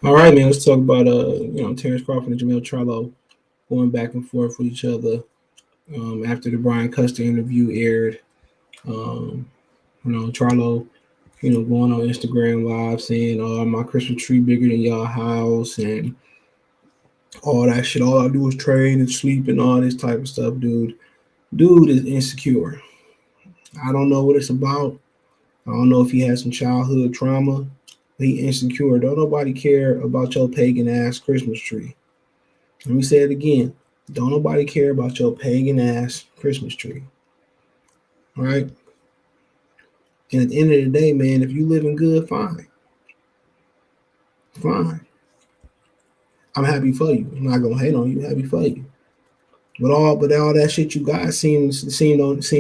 All right, man. Let's talk about Terence Crawford and Jermell Charlo going back and forth with each other after the Brian Custer interview aired. Um, Charlo, going on Instagram Live saying, "Oh, my Christmas tree bigger than y'all house," and all that shit. All I do is train and sleep and all this type of stuff, dude. Dude is insecure. I don't know what it's about. I don't know if he has some childhood trauma. He insecure. Don't nobody care about your pagan ass Christmas tree. Let me say it again. Don't nobody care about your pagan ass Christmas tree. All right. And at the end of the day, man, if you living good, fine. Fine. I'm happy for you. I'm not gonna hate on you. Happy for you. But all that shit you got seem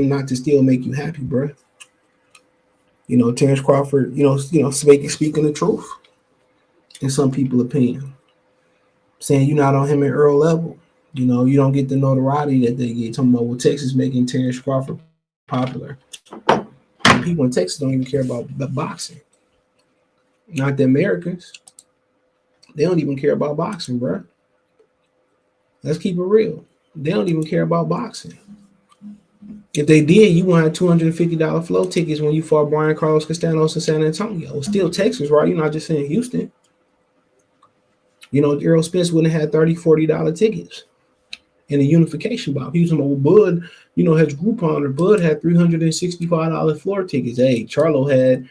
not to still make you happy, bro. Terence Crawford, speaking the truth in some people's opinion. Saying you're not on him and Earl level. You don't get the notoriety that they get. Talking about Texas making Terence Crawford popular. And people in Texas don't even care about boxing. Not the Americans. They don't even care about boxing, bro. Let's keep it real. They don't even care about boxing. If they did, you wanted $250 flow tickets when you fought Brian Carlos Castanos in San Antonio. It's still Texas, right? You're not just saying Houston. Errol Spence wouldn't have had $30, $40 tickets in a unification bout. He was talking about, Bud, has Groupon, or Bud had $365 floor tickets. Hey, Charlo had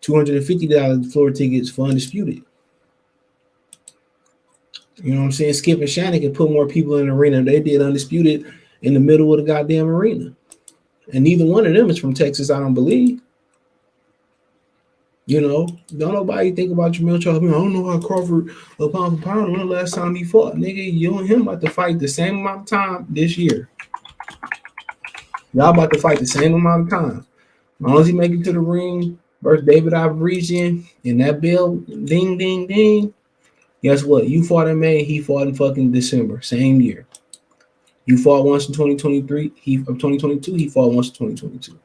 $250 floor tickets for Undisputed. You know what I'm saying? Skip and Shannon can put more people in the arena. They did Undisputed in the middle of the goddamn arena. And neither one of them is from Texas, I don't believe. Don't nobody think about Jermell Charlo. I don't know how Crawford, pound for pound, when the last time he fought. Nigga, you and him about to fight the same amount of time this year. Y'all about to fight the same amount of time. As long as he make it to the ring versus David Ivorian and that bell, ding, ding, ding. Guess what? You fought in May, he fought in fucking December, same year. You fought once in 2023, 2022, he fought once in 2022.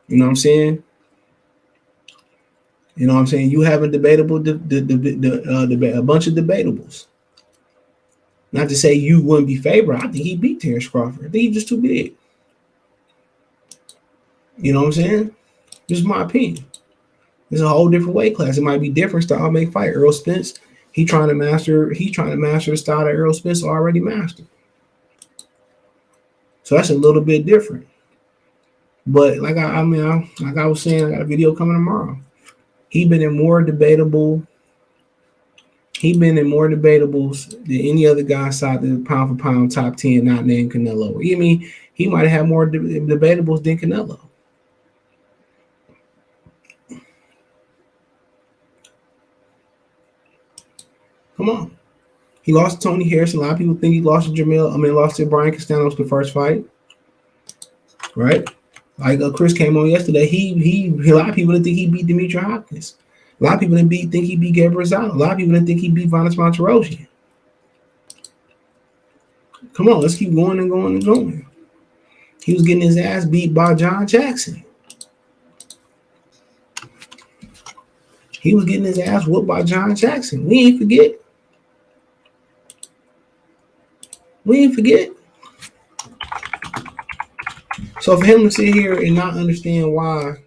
You know what I'm saying? You know what I'm saying? You have a debatable, a bunch of debatables. Not to say you wouldn't be favored. I think he beat Terence Crawford. I think he's just too big. You know what I'm saying? This is my opinion. It's a whole different weight class. It might be different style make fight. Errol Spence, he's trying to master the style that Errol Spence already mastered. So that's a little bit different. But like I was saying, I got a video coming tomorrow. He's been in more debatables than any other guy outside the pound for pound top 10, not named Canelo. I mean, he might have had more debatables than Canelo. Come on. He lost to Tony Harrison. A lot of people think he lost to Brian Castanos the first fight. Right? Like Chris came on yesterday. A lot of people didn't think he beat Demetri Hopkins. A lot of people didn't think he beat Gabriel Rosado. A lot of people didn't think he beat Vanes Monterosian. Come on, let's keep going and going and going. He was getting his ass beat by John Jackson. He was getting his ass whooped by John Jackson. We ain't forget. So for him to sit here and not understand why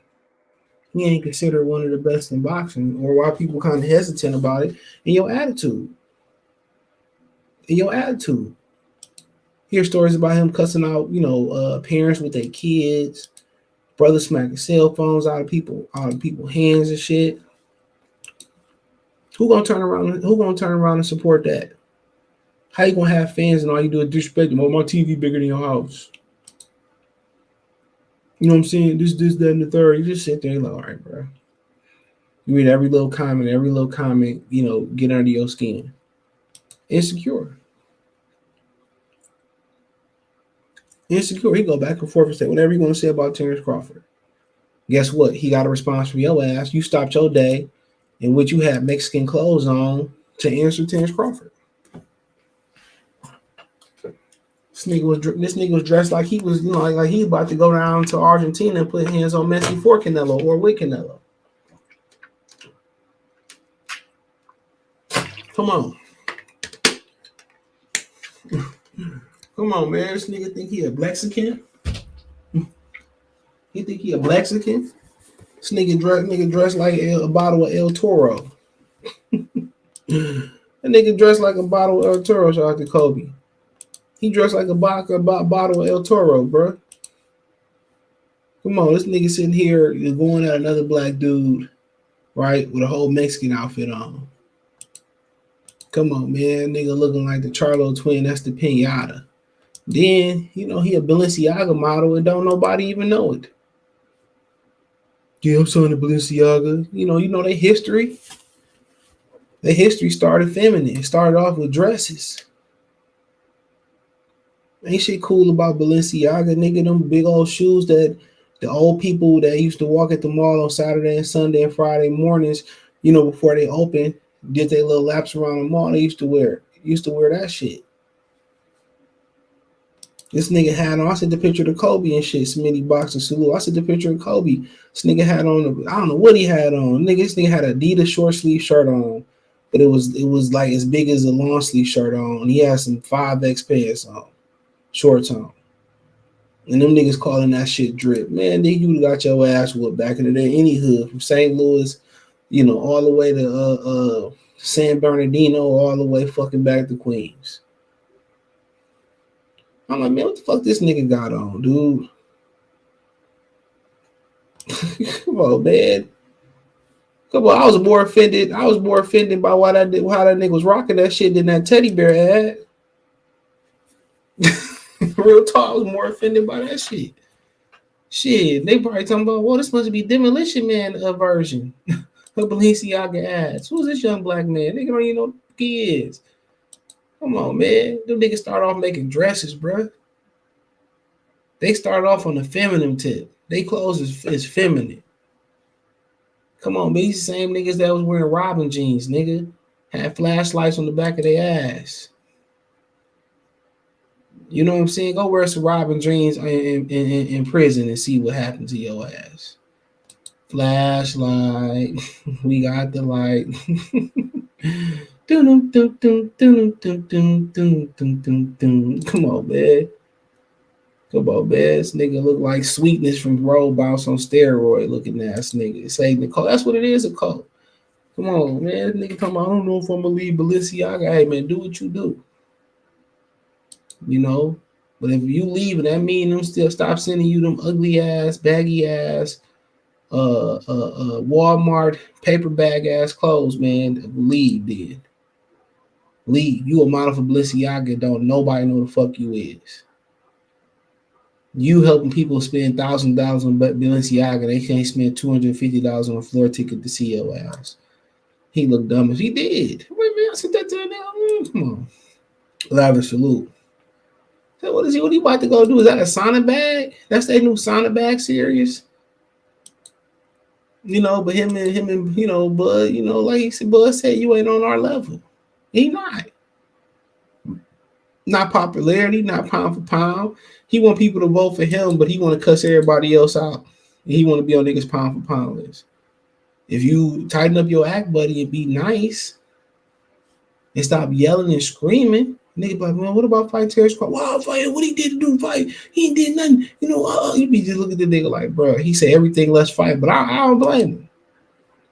he ain't considered one of the best in boxing, or why people kind of hesitant about it, in your attitude. Hear stories about him cussing out, parents with their kids, brothers smacking cell phones out of people's hands and shit. Who gonna turn around and support that? How you gonna have fans and all you do is disrespect them? Oh, my TV bigger than your house. You know what I'm saying? This, that, and the third. You just sit there and like, all right, bro. You read every little comment, get under your skin. Insecure. He go back and forth and say whatever you want to say about Terence Crawford. Guess what? He got a response from your ass. You stopped your day in which you had Mexican clothes on to answer Terence Crawford. This nigga was dressed like he was, like he about to go down to Argentina and put hands on Messi for Canelo or with Canelo. Come on. Come on, man. This nigga think he a Mexican? He think he a Mexican? This nigga dressed like a bottle of El Toro. That nigga dressed like a bottle of El Toro. Shout out to Kobe. He dressed like a bottle of El Toro, bro. Come on, this nigga sitting here going at another black dude, right, with a whole Mexican outfit on. Come on, man. Nigga looking like the Charlo twin. That's the pinata. Then, he a Balenciaga model and don't nobody even know it. Yeah, I'm selling the Balenciaga. You know their history. Their history started feminine. It started off with dresses. Ain't shit cool about Balenciaga, nigga. Them big old shoes that the old people that used to walk at the mall on Saturday and Sunday and Friday mornings, before they open, did their little laps around the mall. They used to wear that shit. This nigga had on, I sent the picture of Kobe and shit, Smitty boxer salute. I sent the picture of Kobe. This nigga had on, I don't know what he had on. This nigga had an Adidas short sleeve shirt on, but it was like as big as a long sleeve shirt on. He had some 5X pants on, shorts on. And them niggas calling that shit drip. Man, nigga, you got your ass whooped back in the day. Any hood from St. Louis, all the way to San Bernardino, all the way fucking back to Queens. I'm like, man, what the fuck this nigga got on, dude? Come on, man. Come on, I was more offended by how that nigga was rocking that shit than that teddy bear ad. Real talk, I was more offended by that shit. Shit, they probably talking about, well, this must be Demolition Man version of Balenciaga ads. Who's this young black man? Nigga don't even know who he is. Come on, man. Them niggas start off making dresses, bro. They start off on the feminine tip. They clothes is feminine. Come on, man. These same niggas that was wearing Robin jeans, nigga, had flashlights on the back of their ass. You know what I'm saying? Go wear some Robin jeans in prison and see what happened to your ass. Flashlight. We got the light. Come on, man. Come on, man. This nigga look like Sweetness from Roll Bounce on steroid looking ass nigga. Say the cult. That's what it is, a cult. Come on, man. This nigga talking about, I don't know if I'm gonna leave Balenciaga. Hey, man, do what you do. But if you leave, that mean them still stop sending you them ugly ass, baggy ass, Walmart paper bag ass clothes, man. Leave, then. Leave. You a model for Balenciaga, don't nobody know the fuck you is. You helping people spend $1,000 on Balenciaga, they can't spend $250 on a floor ticket to see your ass. He looked dumb as he did. Wait a minute, I said that to him now. Come on. Lavish salute. So what is he about to go do? Is that a Sonic bag? That's their new Sonic bag series. But him and Bud, like he said, Bud said, you ain't on our level. He not. Not popularity, not pound for pound. He want people to vote for him, but he want to cuss everybody else out. He want to be on niggas pound for pound list. If you tighten up your act, buddy, and be nice and stop yelling and screaming, nigga be like, man, what about fight Terence Crawford? Wow, fight, what he did to do fight? He ain't did nothing. You be just looking at the nigga like, bro, he said everything, let's fight, but I don't blame him.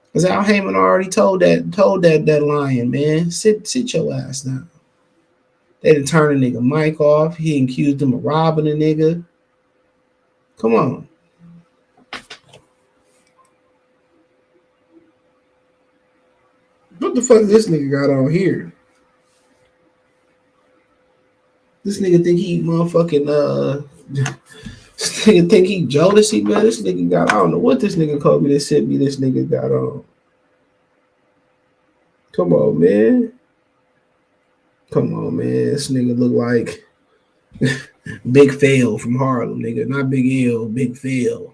Because Al Heyman already told that lion, man, sit your ass down. They done turned a nigga mic off. He accused him of robbing a nigga. Come on. What the fuck this nigga got on here? This nigga think he motherfucking this nigga think he Jodeci, man. This nigga got, I don't know what this nigga called me that sent me this nigga got on. Come on, man. Come on, man. This nigga look like Big Phil from Harlem, nigga. Not Big L, Big Phil.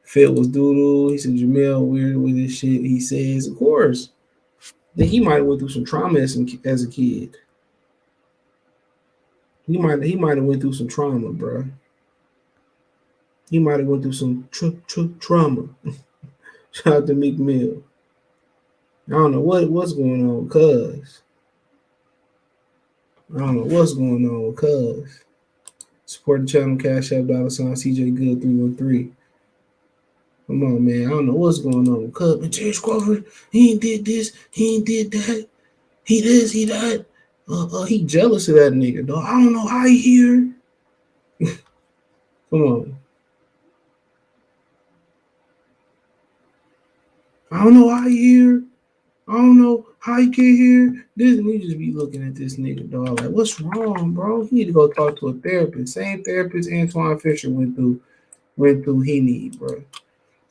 Phil was doodle. He said Jermell weird with this shit. He says, of course. I think he might have went through some trauma as a kid. He might have went through some trauma, bro. He might have went through some trauma. Shout out to Meek Mill. I don't know what's going on, cuz. I don't know what's going on, cuz. Support the channel, Cash App, $ CJ Good 313. Come on, man. I don't know what's going on with Cub and Terence Crawford. He ain't did this. He ain't did that. He this. He that. He jealous of that nigga, dog. I don't know how he here. Come on. I don't know how he here. I don't know how he get here. This and you just be looking at this nigga, dog. Like, what's wrong, bro? He need to go talk to a therapist. Same therapist Antoine Fisher went through. He need, bro.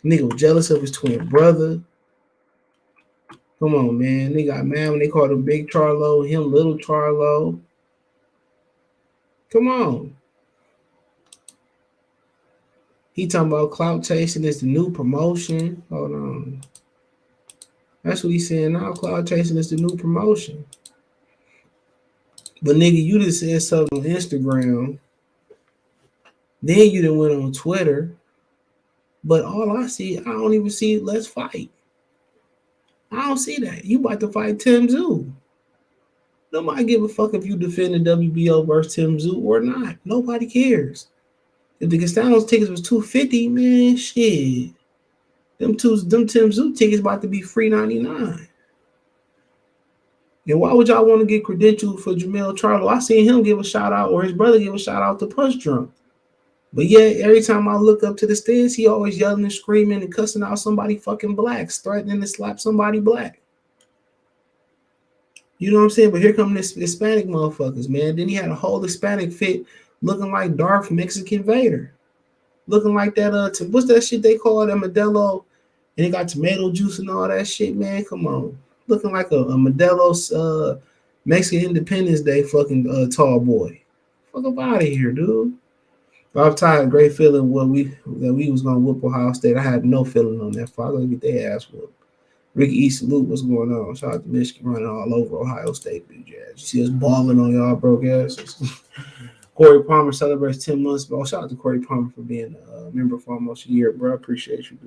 Nigga was jealous of his twin brother. Come on, man. They got mad when they called him Big Charlo, him Little Charlo. Come on. He talking about clout chasing is the new promotion. Hold on. That's what he's saying now. Clout chasing is the new promotion. But nigga, you just said something on Instagram. Then you done went on Twitter. But all I see, I don't even see let's fight. I don't see that. You about to fight Tim Zoo. Nobody give a fuck if you defend the WBO versus Tim Zoo or not. Nobody cares. If the Castanos tickets was $250, man, shit. Them Tim Zoo tickets about to be $3.99. And why would y'all want to get credentialed for Jermell Charlo? I seen him give a shout out, or his brother give a shout out to Punch Drunk. But yeah, every time I look up to the stands, he always yelling and screaming and cussing out somebody fucking blacks, threatening to slap somebody black. You know what I'm saying? But here come this Hispanic motherfuckers, man. Then he had a whole Hispanic fit looking like Darth Mexican Vader. Looking like that, what's that shit they call it, a Modelo, and it got tomato juice and all that shit, man. Come on. Looking like a Modelo's Mexican Independence Day fucking tall boy. Fuck up out of here, dude. I'm tired of great feeling that we was gonna whoop Ohio State. I had no feeling on that. Fuck, gonna get their ass whooped. Ricky E. Salute, what's going on? Shout out to Michigan running all over Ohio State, big jazz. You see us balling on y'all broke asses. Corey Palmer celebrates 10 months. Bro, shout out to Corey Palmer for being a member for almost a year, bro. I appreciate you,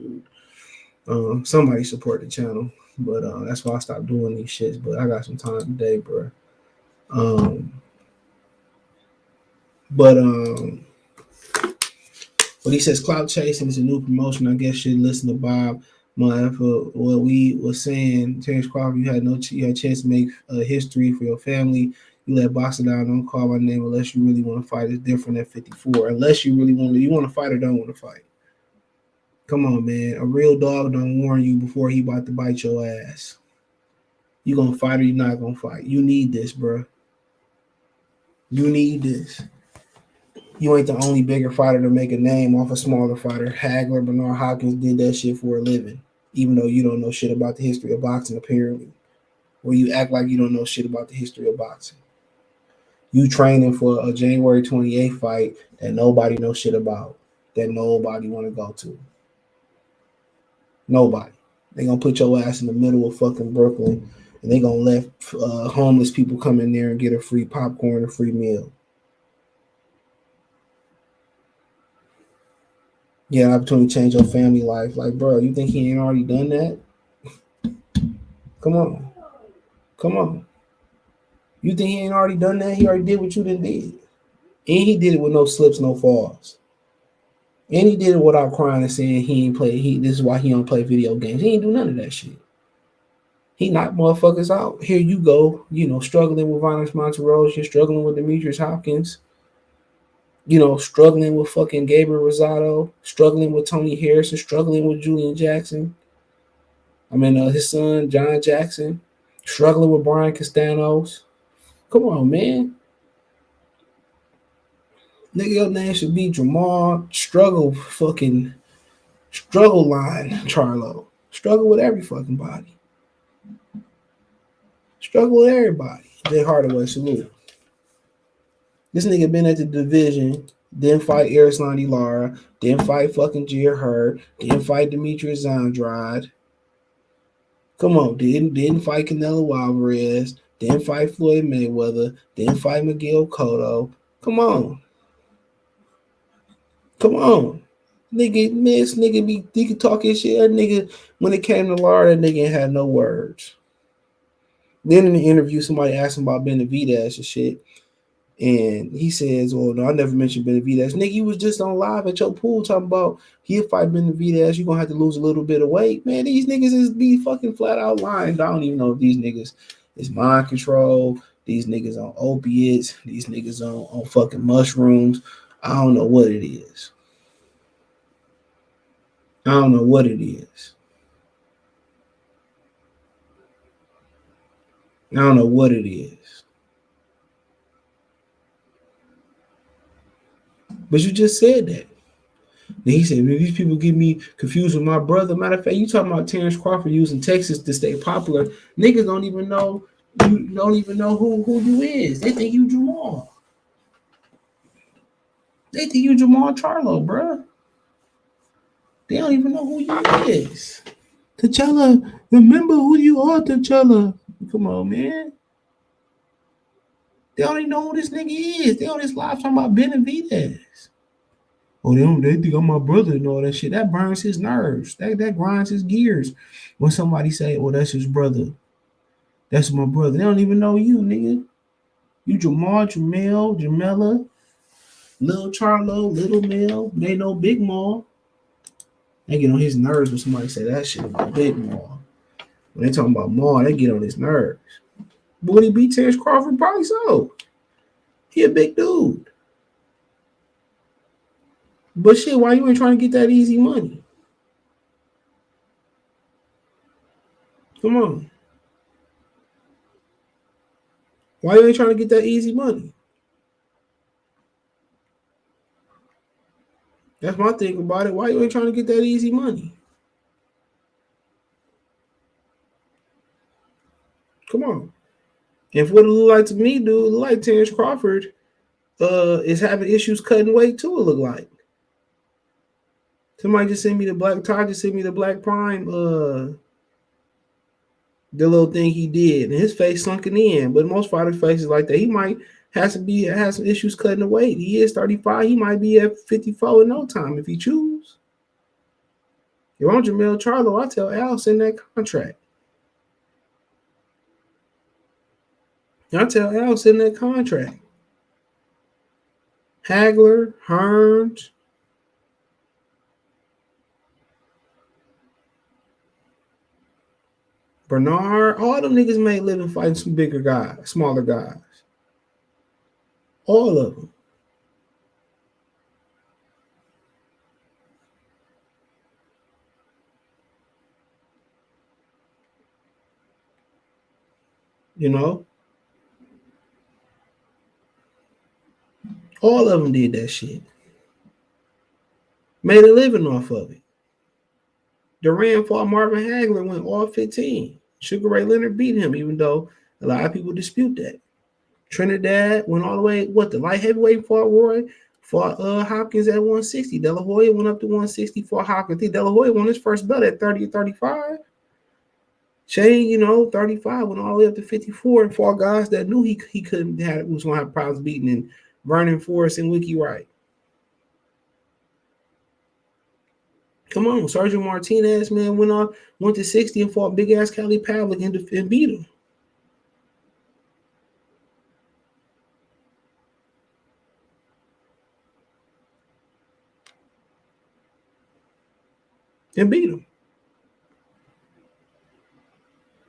dude. Somebody support the channel, but that's why I stopped doing these shits. But I got some time today, bro. But he says clout chasing is a new promotion. I guess you listen to Bob. For what we was saying, Terence Crawford, you had a chance to make history for your family. You let boxing down. Don't call my name unless you really want to fight. It's different at 54. Unless you really want to fight or don't want to fight. Come on, man. A real dog don't warn you before he about to bite your ass. You gonna fight or you not gonna fight. You need this, bro. You need this. You ain't the only bigger fighter to make a name off a smaller fighter. Hagler, Bernard Hopkins did that shit for a living, even though you don't know shit about the history of boxing, apparently. Or you act like you don't know shit about the history of boxing. You training for a January 28th fight that nobody knows shit about, that nobody want to go to. Nobody. They gonna put your ass in the middle of fucking Brooklyn, and they gonna let homeless people come in there and get a free popcorn, a free meal. Yeah, opportunity to change your family life. Like, bro, you think he ain't already done that? Come on. You think he ain't already done that? He already did what you done did. And he did it with no slips, no falls. And he did it without crying and saying he ain't play. This is why he don't play video games. He ain't do none of that shit. He knocked motherfuckers out. Here you go, struggling with Violence Monteros. You're struggling with Demetrius Hopkins. Struggling with fucking Gabriel Rosado, struggling with Tony Harrison, struggling with Julian Jackson. His son, John Jackson, struggling with Brian Castanos. Come on, man. Nigga, your name should be Jermell Struggle Line Charlo. Struggle with every fucking body. Struggle with everybody. Jay Hardaway, salute. This nigga been at the division, didn't fight Arislandi Lara, didn't fight fucking Jair Hurd, didn't fight Demetrius Andrade. Come on, didn't fight Canelo Alvarez, didn't fight Floyd Mayweather, didn't fight Miguel Cotto. Come on. Nigga, man, this nigga he could talk his shit. That nigga, when it came to Lara, that nigga had no words. Then in the interview, somebody asked him about Benavidez and shit. And he says, "Well, no, I never mentioned Benavidez. Nigga, you was just on live at your pool talking about he'll fight Benavidez. You're gonna have to lose a little bit of weight. Man, these niggas is be fucking flat out lying. I don't even know if these niggas is mind control. These niggas on opiates. These niggas on fucking mushrooms. I don't know what it is. I don't know what it is. I don't know what it is. But you just said that. Then he said, these people get me confused with my brother. Matter of fact, you talking about Terence Crawford using Texas to stay popular. Niggas don't even know who you is. They think you Jermell. They think you Jermell Charlo, bro. They don't even know who you is. T'Challa, remember who you are, T'Challa. Come on, man. They don't even know who this nigga is. They on this live talking about Benavidez. Oh, they think I'm my brother and all that shit. That burns his nerves. That grinds his gears. When somebody say, "Oh, that's his brother. That's my brother." They don't even know you, nigga. You Jermella, Lil Charlo, Little Mel. They know Big Maul. They get on his nerves when somebody say that shit about Big Maul. When they talking about Maul, they get on his nerves. But would he beat Terence Crawford? Probably so. He a big dude. But shit, why you ain't trying to get that easy money? Come on. Why you ain't trying to get that easy money? That's my thing about it. Why you ain't trying to get that easy money? Come on. If what it look like to me, dude, it look like Terence Crawford is having issues cutting weight too, it look like. Somebody just sent me the Black Todd, just sent me the Black Prime, the little thing he did, and his face sunken in. But most fighters' faces like that. He might have some issues cutting the weight. He is 35. He might be at 54 in no time if he choose. If I'm Jermell Charlo, I tell Al send that contract. I tell Al send that contract. Hagler, Hearns. Bernard, all them niggas made living fighting some bigger guys, smaller guys. All of them. You know? All of them did that shit. Made a living off of it. Duran fought Marvin Hagler, went all 15. Sugar Ray Leonard beat him, even though a lot of people dispute that. Trinidad went all the way, the light heavyweight fought Roy, fought Hopkins at 160. De La Hoya went up to 160 for Hopkins. I think De La Hoya won his first belt at 30 or 35. Shane, 35, went all the way up to 54 and fought guys that knew he couldn't was going to have problems beating in Vernon Forrest and Wiki Wright. Come on, Sergeant Martinez, man, went to 60 and fought big ass Cali Pavlik and beat him. And beat him.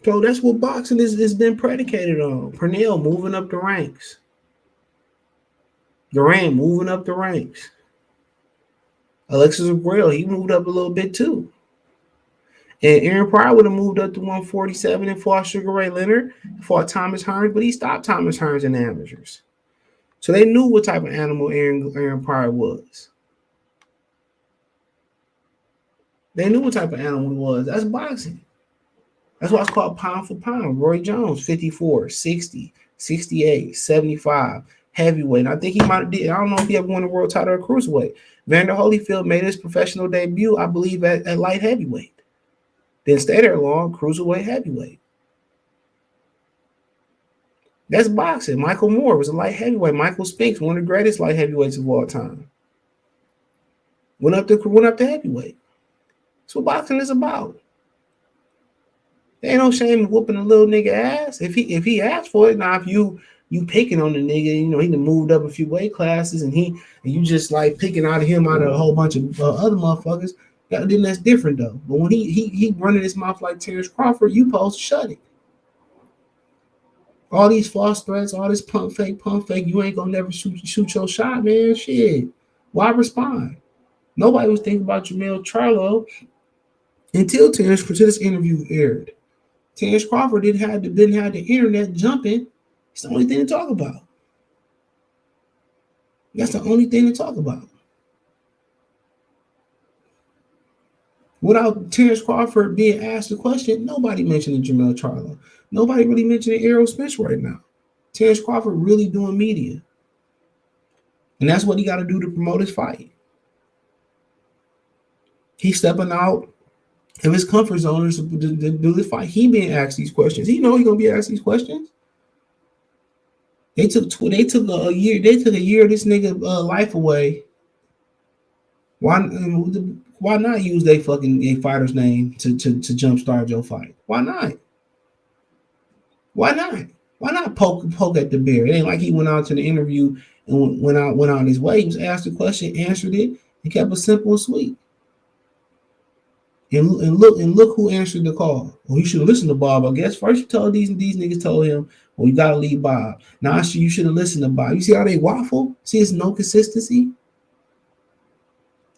So that's what boxing has been predicated on. Pernell moving up the ranks. Duran moving up the ranks. Alexis Abreu, he moved up a little bit too. And Aaron Pryor would have moved up to 147 and fought Sugar Ray Leonard, fought Thomas Hearns, but he stopped Thomas Hearns in the amateurs. So they knew what type of animal Aaron Pryor was. They knew what type of animal he was. That's boxing. That's why it's called pound for pound. Roy Jones, 54, 60, 68, 75, heavyweight. And I think he might have did. I don't know if he ever won a world title or cruiserweight. Vander Holyfield made his professional debut, I believe, at light heavyweight. Didn't stay there long, cruiserweight, heavyweight. That's boxing. Michael Moore was a light heavyweight. Michael Spinks, one of the greatest light heavyweights of all time. Went up to heavyweight. That's what boxing is about. There ain't no shame in whooping a little nigga ass. If he asked for it, now if you picking on the nigga, you know, he done moved up a few weight classes and you just like picking out of him out of a whole bunch of other motherfuckers, then that's different though. But when he running his mouth like Terence Crawford, you supposed to shut it. All these false threats, all this pump fake, you ain't gonna never shoot your shot, man. Shit. Why respond? Nobody was thinking about Jermell Charlo until this interview aired. Terence Crawford didn't have the internet jumping. It's the only thing to talk about. That's the only thing to talk about. Without Terence Crawford being asked the question, nobody mentioned Jermell Charlo. Nobody really mentioning Errol Spence right now. Terence Crawford really doing media. And that's what he got to do to promote his fight. He's stepping out of his comfort zone to do the fight. He being asked these questions. He know he's gonna be asked these questions. They took a year. They took a year of this nigga life away. Why not use their fighter's name to jumpstart your fight? Why not? Why not? Why not poke at the bear? It ain't like he went out to the interview and went on his way. He was asked a question, answered it, and kept it simple and sweet. And look who answered the call. Well, you should have listened to Bob. I guess first you told these niggas told him, well, you gotta leave Bob. Now you should have listened to Bob. You see how they waffle? See, it's no consistency.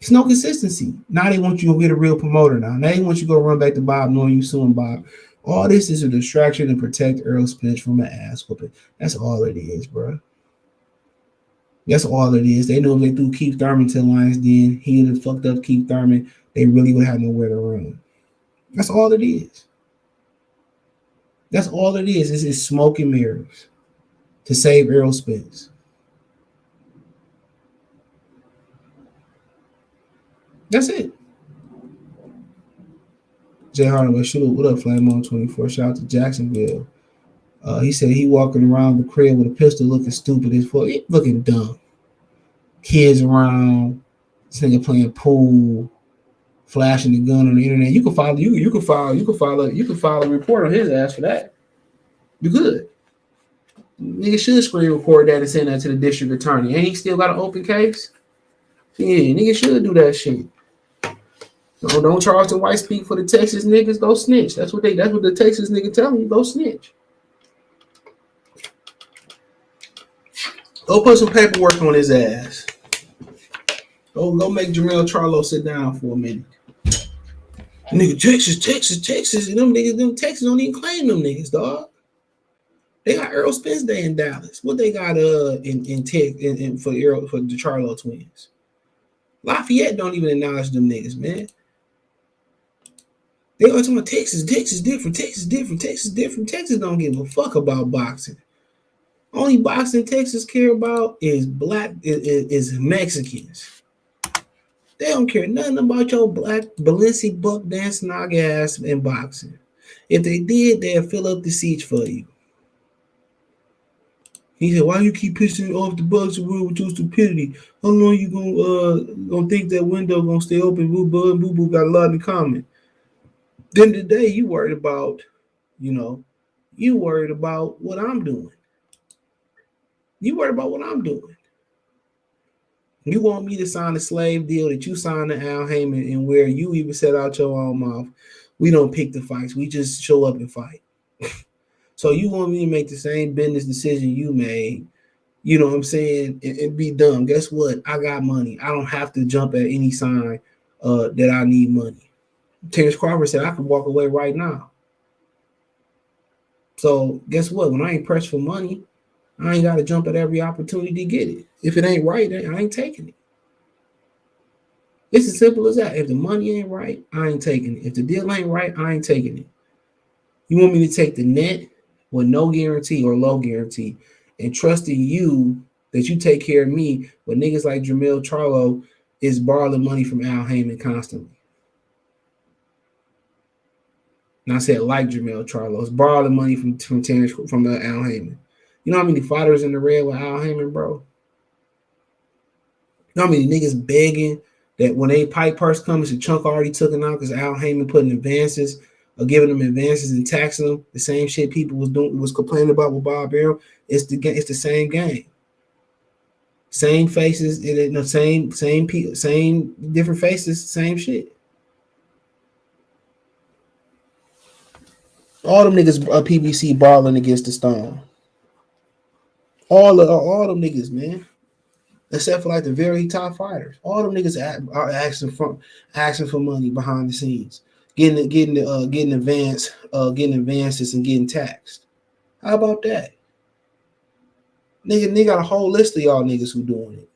It's no consistency. Now they want you to get a real promoter now. Now they want you to go run back to Bob knowing you suing Bob. All this is a distraction to protect Errol Spence from an ass whooping. That's all it is, bro. That's all it is. They knew if they threw Keith Thurman to the Lions Den, he would have fucked up Keith Thurman. They really would have nowhere to run. That's all it is. That's all it is. It's smoke and mirrors to save Errol Spence. That's it. Jay Hardaway, what up, Flame on 24? Shout out to Jacksonville. He said he walking around the crib with a pistol looking stupid as fuck. Looking dumb. Kids around. This nigga playing pool. Flashing the gun on the internet. You can file a report on his ass for that. You could. Nigga should screen record that and send that to the district attorney. Ain't he still got an open case? Yeah, nigga should do that shit. No, don't Charleston White speak for the Texas niggas. Go snitch. That's what the Texas nigga telling you. Go snitch. Go put some paperwork on his ass. Go make Jermell Charlo sit down for a minute. Nigga, Texas, and them Texas don't even claim them niggas, dog. They got Errol Spence Day in Dallas. What they got in for the Charlo twins? Lafayette don't even acknowledge them niggas, man. They always talking about Texas different. Texas don't give a fuck about boxing. Only boxing Texas care about is is Mexicans. They don't care nothing about your black Balenci buck dance nog ass in boxing. If they did, they'll fill up the seats for you. He said, "Why you keep pissing off the boxing world with your stupidity? How long you gonna think that window gonna stay open? Boo Boo and Boo Boo got a lot in common." Then today you worried about, you worried about what I'm doing. You worried about what I'm doing. You want me to sign a slave deal that you signed to Al Heyman and where you even set out your own mouth. We don't pick the fights. We just show up and fight. So you want me to make the same business decision you made, you know what I'm saying, and be dumb. Guess what? I got money. I don't have to jump at any sign that I need money. Terence Crawford said I could walk away right now. So guess what? When I ain't pressed for money, I ain't got to jump at every opportunity to get it. If it ain't right, I ain't taking it. It's as simple as that. If the money ain't right, I ain't taking it. If the deal ain't right, I ain't taking it. You want me to take the net with no guarantee or low guarantee and trusting you that you take care of me, but niggas like Jermell Charlo is borrowing money from Al Heyman constantly. And I said like Jermell Charlo is borrowing money from Al Heyman. You know how many fighters in the red with Al Heyman, bro? You know how many niggas begging that when they pipe purse comes, the chunk already took it out because Al Heyman putting advances giving them advances and taxing them. The same shit people was complaining about with Bob Arum. It's the same game. Same faces, same different faces, same shit. All them niggas PBC balling against the Stone. All them niggas, man. Except for like the very top fighters. All them niggas are asking for money behind the scenes. Getting advances and getting taxed. How about that? Nigga got a whole list of y'all niggas who doing it.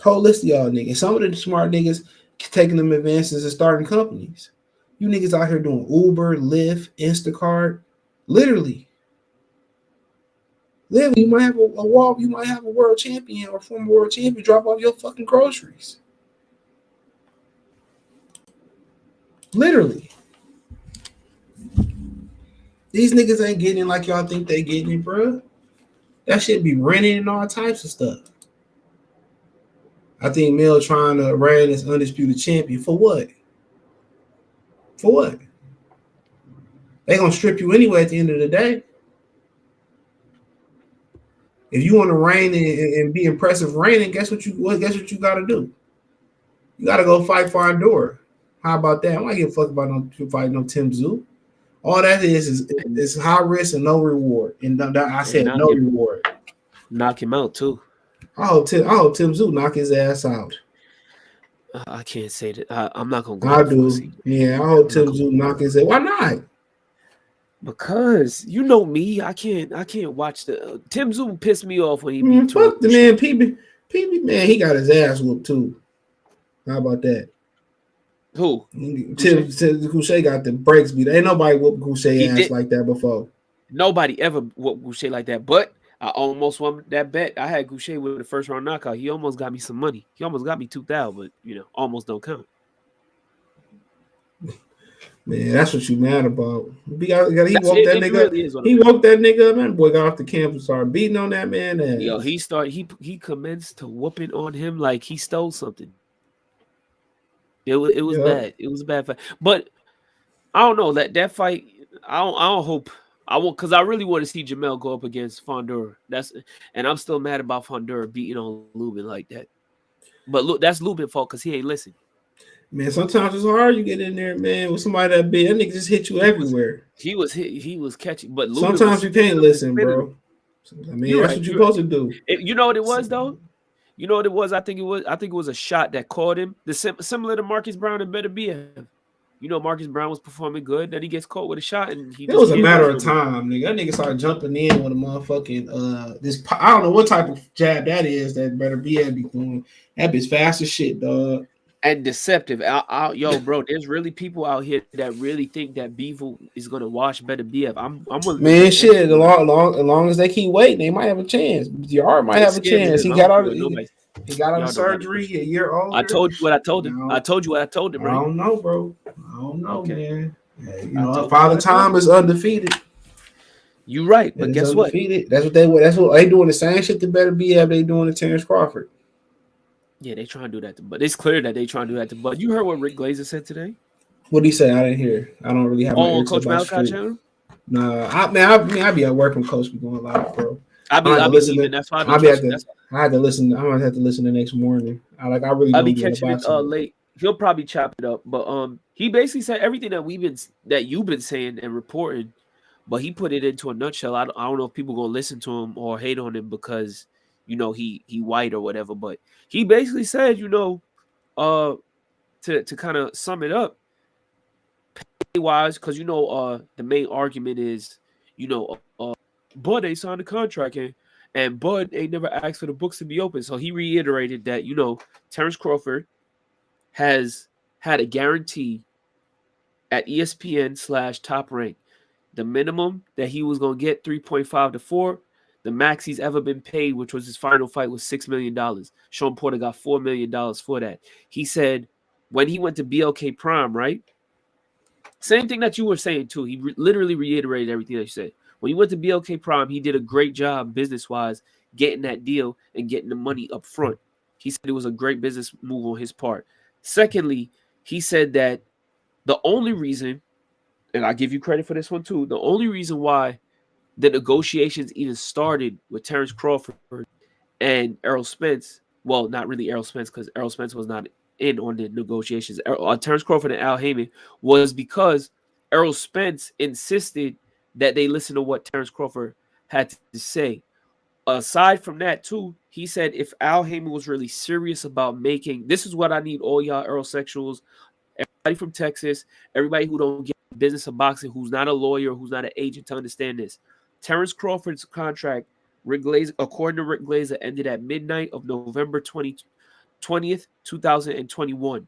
Whole list of y'all niggas. Some of the smart niggas taking them advances and starting companies. You niggas out here doing Uber, Lyft, Instacart. Literally, you might have you might have a world champion or former world champion drop off your fucking groceries. Literally. These niggas ain't getting it like y'all think they getting it, bro. That shit be renting and all types of stuff. I think Mel trying to reign as undisputed champion. For what? For what? They gonna strip you anyway at the end of the day. If you want to reign and be impressive reigning, guess what you gotta do? You gotta go fight for Andorra. How about that? I don't give a fuck about no Tim Tszyu. All that is high risk and no reward. And I said no reward. Knock him out too. I hope Tim Tszyu knock his ass out. I can't say that. I'm not gonna go. I do. Yeah, I hope Tim Tszyu knock his ass. Why not? Because you know me, I can't watch the Tim Tszyu pissed me off when he beat fuck the man. PB man, he got his ass whooped too. How about that? Who? Tim Couché got the brakes beat. Ain't nobody whooped Couché ass like that before. Nobody ever whooped Couché like that. But I almost won that bet. I had Couché with the first round knockout. He almost got me some money. He almost got me 2,000, but almost don't count. Man, that's what you mad about. He woke that nigga. Really he woke that nigga up. Man, boy got off the camp and started beating on that man ass. Yo, he commenced to whooping on him like he stole something. It was bad. It was a bad fight. But I don't know that fight. I don't hope I won't, because I really want to see Jermell go up against Fondura. And I'm still mad about Fondura beating on Lubin like that. But look, that's Lubin's fault because he ain't listen. Man, sometimes it's hard you get in there, man, with somebody that big. That nigga just hit you everywhere. He was catching, but Lubin sometimes you can't listen, bro. I mean, that's what you're supposed to do. You know what it was though? You know what it was? I think it was a shot that caught him. Similar to Marcus Brown and Beterbiev. Marcus Brown was performing good. Then he gets caught with a shot, and it was a matter of time, nigga. That nigga started jumping in with a motherfucking this. I don't know what type of jab that is that Beterbiev be doing. That bitch fast as shit, dog. And deceptive. Yo, bro, there's really people out here that really think that Bevel is gonna wash Beterbiev. I'm willing. Man, shit. As long as they keep waiting, they might have a chance. Yard might have a chance. He got out of surgery a year older. I told you what I told him. I told you what I told him. Right? I don't know, bro. I don't know, man. Hey, Father Time is undefeated. You right, but guess undefeated. What? That's what they doing. The same shit that Beterbiev they doing to Terence Crawford. Yeah, they trying to do that, but it's clear that they trying to do that. But you heard what Rick Glazer said today? What did he say? I didn't hear. I don't really have my ears Coach Malachi channel. Nah, I be at work when Coach be going live, bro. I be leaving. That's why I had to listen. I'm gonna have to listen the next morning. I'll be catching it late. He'll probably chop it up, but he basically said everything that you've been saying and reporting, but he put it into a nutshell. I don't know if people gonna listen to him or hate on him because he white or whatever, but he basically said, to kind of sum it up, pay wise, because the main argument is, Bud ain't signed a contract and Bud ain't never asked for the books to be open. So he reiterated that, Terence Crawford has had a guarantee at ESPN/Top Rank. The minimum that he was gonna get 3.5 to 4. The max he's ever been paid, which was his final fight, was $6 million. Sean Porter got $4 million for that. He said when he went to BLK Prime, right? Same thing that you were saying, too. He literally reiterated everything that you said. When he went to BLK Prime, he did a great job business-wise getting that deal and getting the money up front. He said it was a great business move on his part. Secondly, he said that The only reason, and I give you credit for this one too, the only reason why the negotiations even started with Terence Crawford and Errol Spence, well, not really Errol Spence because Errol Spence was not in on the negotiations. Terence Crawford and Al Heyman was because Errol Spence insisted that they listen to what Terence Crawford had to say. Aside from that, too, he said if Al Heyman was really serious about making this is what I need all y'all Earlsexuals, everybody from Texas, everybody who don't get the business of boxing, who's not a lawyer, who's not an agent, to understand this. Terence Crawford's contract, Rick Glazer, according to Rick Glazer, ended at midnight of November 20th, 2021.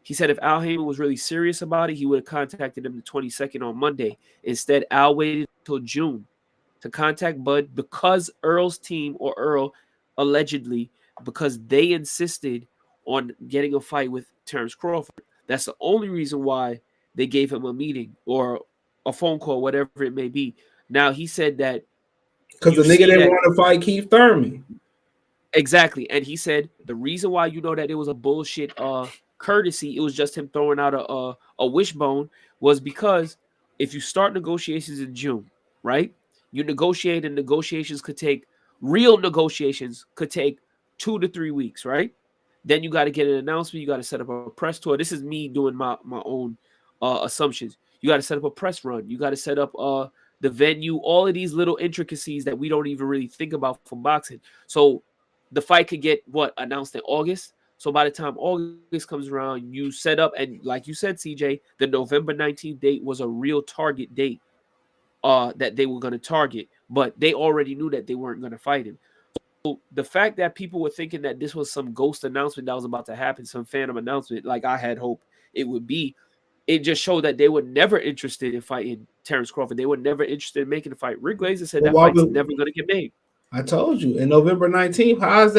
He said if Al Heyman was really serious about it, he would have contacted him the 22nd on Monday. Instead, Al waited until June to contact Bud because Earl's team, or Earl allegedly, because they insisted on getting a fight with Terence Crawford. That's the only reason why they gave him a meeting or a phone call, whatever it may be. Now, he said that because the nigga didn't want to fight Keith Thurman. Exactly. And he said the reason why you know that it was a bullshit courtesy, it was just him throwing out a wishbone, was because if you start negotiations in June, right? You negotiate, and negotiations could take real negotiations could take 2 to 3 weeks, right? Then you got to get an announcement, you got to set up a press tour. This is me doing my own assumptions. You got to set up a press run, you got to set up the venue, all of these little intricacies that we don't even really think about for boxing. So the fight could get announced in August. So by the time August comes around, you set up, and like you said, CJ, the November 19th date was a real target date that they were going to target, but they already knew that they weren't going to fight him. So the fact that people were thinking that this was some ghost announcement that was about to happen, some phantom announcement, like I had hoped it would be, it just showed that they were never interested in fighting Terence Crawford. They were never interested in making a fight. Rick Glazer said that fight's never going to get made. I told you, in November 19th. How's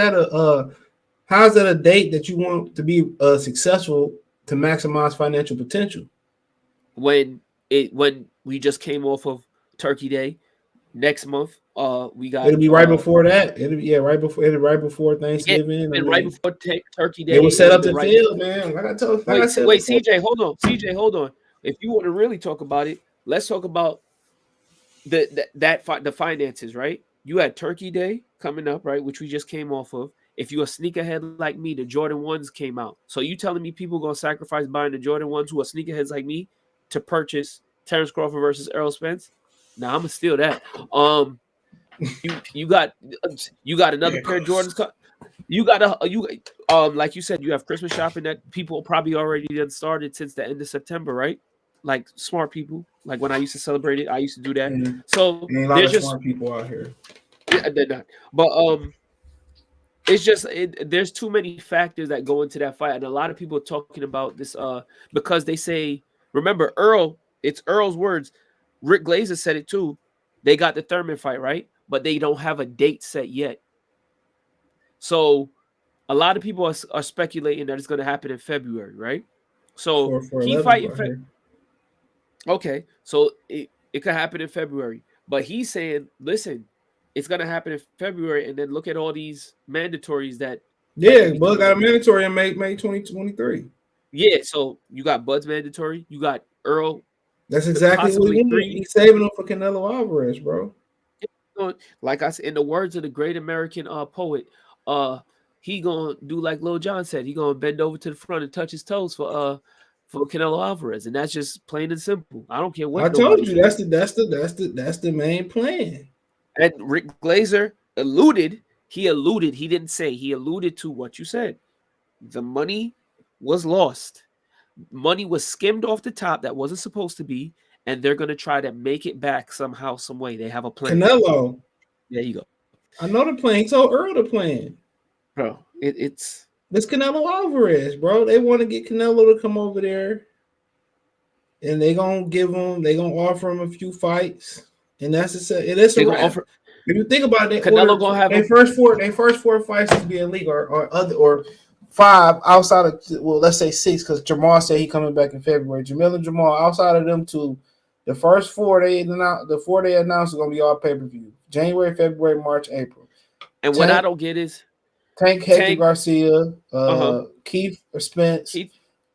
that a date that you want to be successful to maximize financial potential? When we just came off of Turkey Day, next month we got. It'll be right before that. It'll be right before Thanksgiving. And right before Turkey Day. It was set up the field, man. Like I told. Wait, CJ, hold on. CJ, hold on. If you want to really talk about it, let's talk about the finances, right? You had Turkey Day coming up, right, which we just came off of. If you're a sneakerhead like me, the Jordan 1s came out. So you telling me people going to sacrifice buying the Jordan 1s who are sneakerheads like me to purchase Terence Crawford versus Errol Spence? Now I'm going to steal that. You got another pair of Jordans. You got like you said, you have Christmas shopping that people probably already done started since the end of September, right? Like smart people. Like when I used to celebrate it, I used to do that. So there's just smart people out here. Yeah, they're not. But it's just there's too many factors that go into that fight, and a lot of people are talking about this because they say, remember Earl, it's Earl's words. Rick Glazer said it too. They got the Thurman fight, right? But they don't have a date set yet. So a lot of people are speculating that it's going to happen in February, right? So he fighting February. Okay, so it could happen in February. But he's saying, listen, it's going to happen in February, and then look at all these mandatories that. Yeah, Bud got a mandatory in May 2023. Yeah, so you got Bud's mandatory. You got Earl. That's exactly what he needs. He's saving them for Canelo Alvarez, bro. Like I said, in the words of the great American poet, he gonna do like Lil Jon said. He gonna bend over to the front and touch his toes for Canelo Alvarez, and that's just plain and simple. I don't care what. I told you that's the main plan. And Rick Glazer alluded. He didn't say. He alluded to what you said. The money was lost. Money was skimmed off the top that wasn't supposed to be, and they're going to try to make it back somehow, some way. They have a plan. Canelo. There you go. I know the plan. He told Earl the plan. Bro, it's Canelo Alvarez, bro. They want to get Canelo to come over there, and they're going to offer him a few fights. And that's a wrap. If you think about it, Canelo gonna have their first four fights is being legal, or 5 outside of, well, let's say 6, because Jermell said he coming back in February. Jermell and Jermell, outside of them two, the first 4 they announced are gonna be all pay-per-view. January, February, March, April. And what I don't get is Tank Hector Garcia, Keith Spence,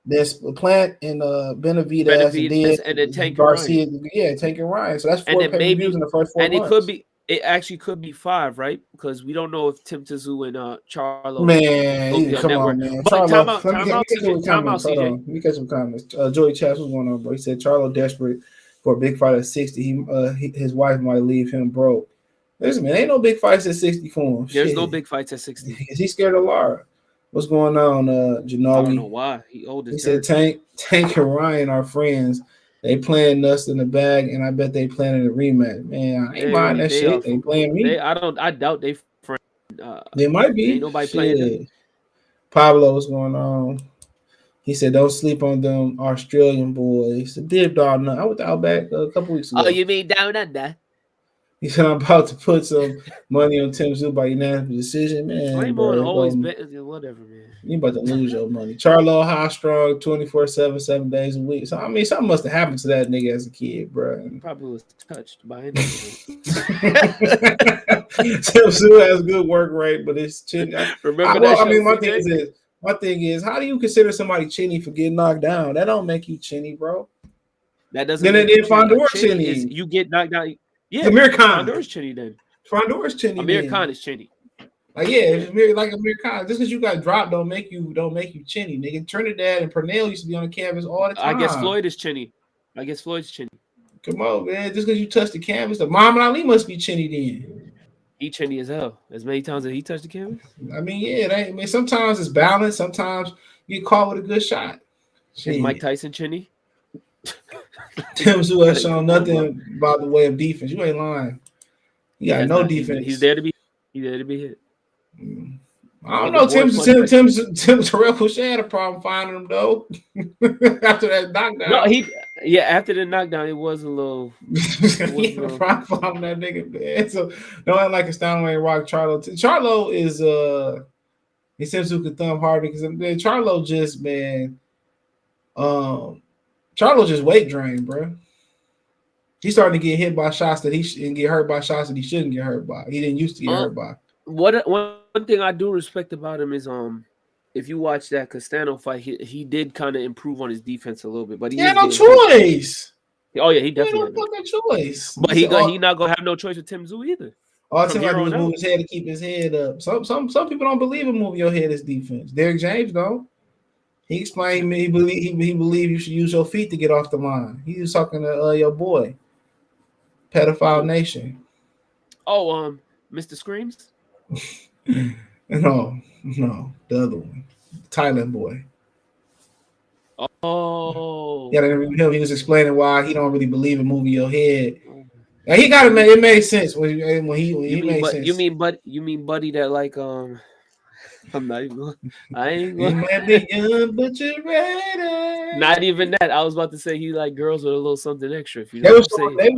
There's Plant and Benavidez, and then and then Tank and Garcia. Ryan. Yeah, Tank and Ryan. So that's And 4 then pay-per-views in maybe, the first 4 and months. it actually could be 5, right? Because we don't know if Tim Tszyu and Charlo Man, will be on come network. on, man. But Charlo, let time me out, get some CJ, time out, comments. Hold CJ. on. Let me get some comments. Joey Chats, what's going on, bro? He said Charlo desperate for a big fight at 60. His wife might leave him broke. Listen, man, ain't no big fights at 60 for him. There's Shit. no big fights at 60. Is he scared of Lara? What's going on, Janogi? I don't know why. He old as He dirt. said Tank and Ryan are friends. They playing us in the bag, and I bet they planning a rematch. Man, I ain't mind that shit. They playing me. I doubt they friend. They might be. Ain't nobody playing them. Pablo, what's going on? He said, "Don't sleep on them Australian boys." The Dib Dog. I went to Outback a couple weeks ago. Oh, you mean down under? He said, "I'm about to put some money on Tim Tszyu by unanimous decision." Man, Flame bro, on always whatever, man. You about to lose your money. Charlo high strong 24/7, 7 days a week. So I mean, something must have happened to that nigga as a kid, bro. He probably was touched by anything. Tim Tszyu has good work rate, but it's chinny. Remember that? I mean, my thing is, how do you consider somebody chinny for getting knocked down? That don't make you chinny, bro. That doesn't. Then it Fondor chinny. Is you get knocked down. Yeah, Amir Khan. Fondor's chinny then. Fondor's chinny. Amir Khan is chinny. Like Amir Khan. Just because you got dropped don't make you chinny, nigga. Trinidad and Pernell used to be on the canvas all the time. I guess Floyd is chinny. Come on, man. Just because you touched the canvas, the Muhammad Ali must be chinny then. He chinny as hell. As many times as he touched the canvas. I mean, sometimes it's balanced. Sometimes you get caught with a good shot. Is Mike Tyson chinny? Tim Tszyu has shown nothing by the way of defense. You ain't lying. He got no defense. He's there to be hit. I don't know. Tim Terrell Boucher had a problem finding him though. After that knockdown. No, after the knockdown, it was a little. He had a problem finding that nigga, man. So no one like a Steinway Rock Charlo. Charlo is he seems to could thumb harder because Charlo just Charlo just weight drained, bro. He's starting to get hit by shots that and get hurt by shots that he shouldn't get hurt by. He didn't used to get hurt by. One thing I do respect about him is if you watch that Castano fight, he did kind of improve on his defense a little bit, but he had no choice. Oh yeah, he definitely had no fucking choice. But he not gonna have no choice with Tim Tszyu either. All Tim had to do was move his head to keep his head up. Some people don't believe in moving your head as defense. Derrick James though. He explained he believe you should use your feet to get off the line. He was talking to your boy, Pedophile Nation. Oh, Mr. Screams. No, the other one, Thailand boy. Oh, yeah, he was explaining why he don't really believe in moving your head. And he got it. It made sense when he made sense. You mean buddy that like I'm not even going. I ain't going. You might be young, but you're ready. Not even that. I was about to say he like girls with a little something extra. If you know what I'm saying.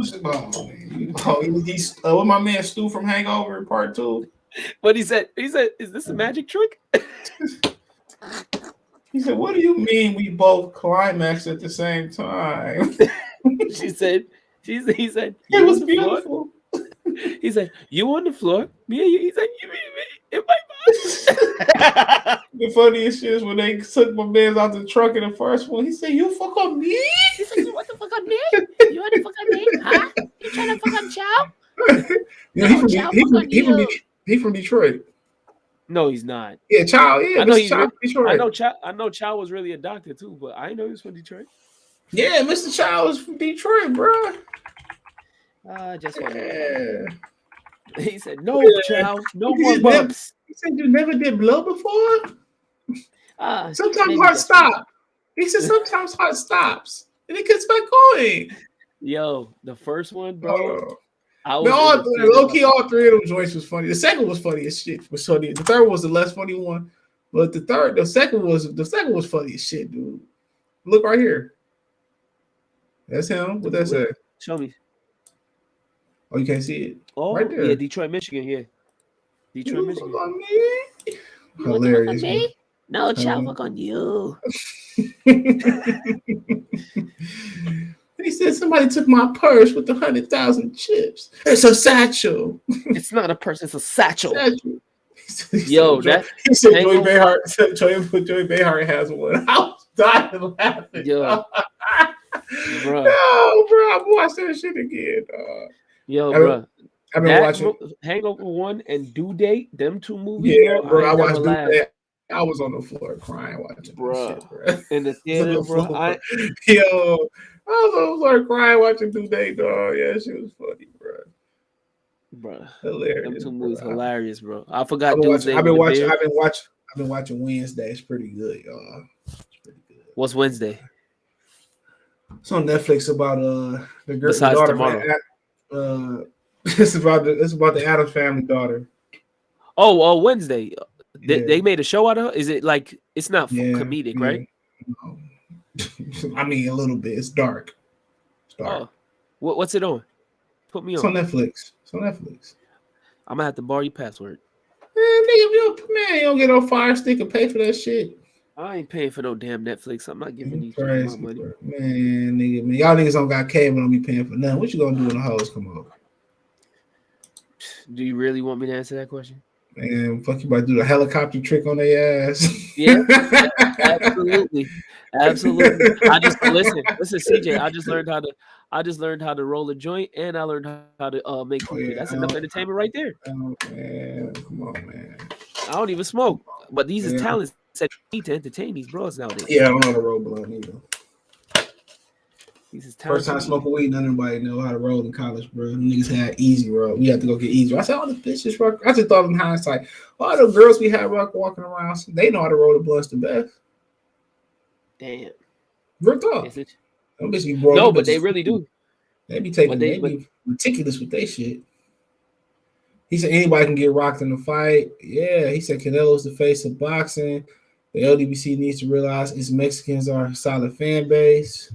What my man Stu from Hangover in Part 2. But he said, "Is this a magic trick?" He said, "What do you mean we both climaxed at the same time?" He said, "It was beautiful." He said, "You on the floor, me and you." He said, "You me in my box." The funniest shit is when they took my man out the truck in the first one. He said, "You fuck on me?" He said, "You want to fuck on me? You want to fuck on me? Huh? You trying to fuck on Chow?" He from Detroit. No, he's not. Yeah, Chow. Yeah, I know he's Chow, Detroit. I know Chow was really a doctor too, but I didn't know he was from Detroit. Yeah, Mr. Chow was from Detroit, bro. Just yeah. He said, "No, Chow, no more bumps." He said, "You never did blow before." Sometimes heart stops. He said, "Sometimes heart stops, and it gets back going." Yo, the first one, bro. All three of them joints was funny. The second was funny as shit. Was funny. The third was the less funny one, but the second was funny as shit, dude. Look right here. That's him. What that say? Show me. Oh, you can't see it. Oh, right there. Yeah, Detroit, Michigan. Yeah, Detroit, Michigan. Fuck on me? Hilarious. On me? No, Chow, fuck on you. He said somebody took my purse with 100,000 chips. It's a satchel. It's not a purse. It's a satchel. Yo, that he said Joey Behar. Joey Behar has one house. dying laughing. Yo, bro. No, bro, I'm watching that shit again. Yo, I've been, bro. I've been That watching. Hangover 1 and Due Date, them two movies, Yeah, bro. bro. I I ain't never watched Dude. laughed, I was on the floor crying watching that bro. shit, bro. In the I was theater, on the bro. floor. Yo, I was on the floor crying watching Due Date, dog. Yeah, she was funny, Bro. Hilarious, Them two bro. movies hilarious, bro. I forgot dude's name. I've been watching Wednesday. It's pretty good, y'all. It's pretty good. What's Wednesday? It's on Netflix about the girl, Besides the daughter. tomorrow. It's about the Addams family daughter. Oh, Wednesday. Yeah. They made a show out of her? Is it like it's not comedic, yeah. right? No. I mean, a little bit. It's dark. Oh, what's it on? Put me on. It's on Netflix. I'm gonna have to borrow your password. Man, you don't get no Fire Stick and pay for that shit. I ain't paying for no damn Netflix. I'm not giving these people my money. Bro. Man, y'all niggas don't got cable, don't be paying for nothing. What you gonna do when the hoes come over? Do you really want me to answer that question? Man, fuck, you about to do the helicopter trick on their ass? Yeah, absolutely. I just listen, CJ. I just learned how to roll a joint, and I learned how to make cookie. That's enough entertainment right there. Oh, man, come on, man. I don't even smoke, but these is talents that need to entertain these bros nowadays. Yeah, I don't know how to roll blunt either. These is First time smoking weed, none of nobody know how to roll in college, bro. Them niggas had easy roll. We had to go get easy. I said, all the bitches, bro. I just thought in hindsight, all the girls we had walking around, they know how to roll the blunts the best. Damn. Real talk. Them bitches be no, but they really do. They be meticulous with their shit. He said anybody can get rocked in a fight. Yeah, he said Canelo's the face of boxing. The LDBC needs to realize its Mexicans are a solid fan base.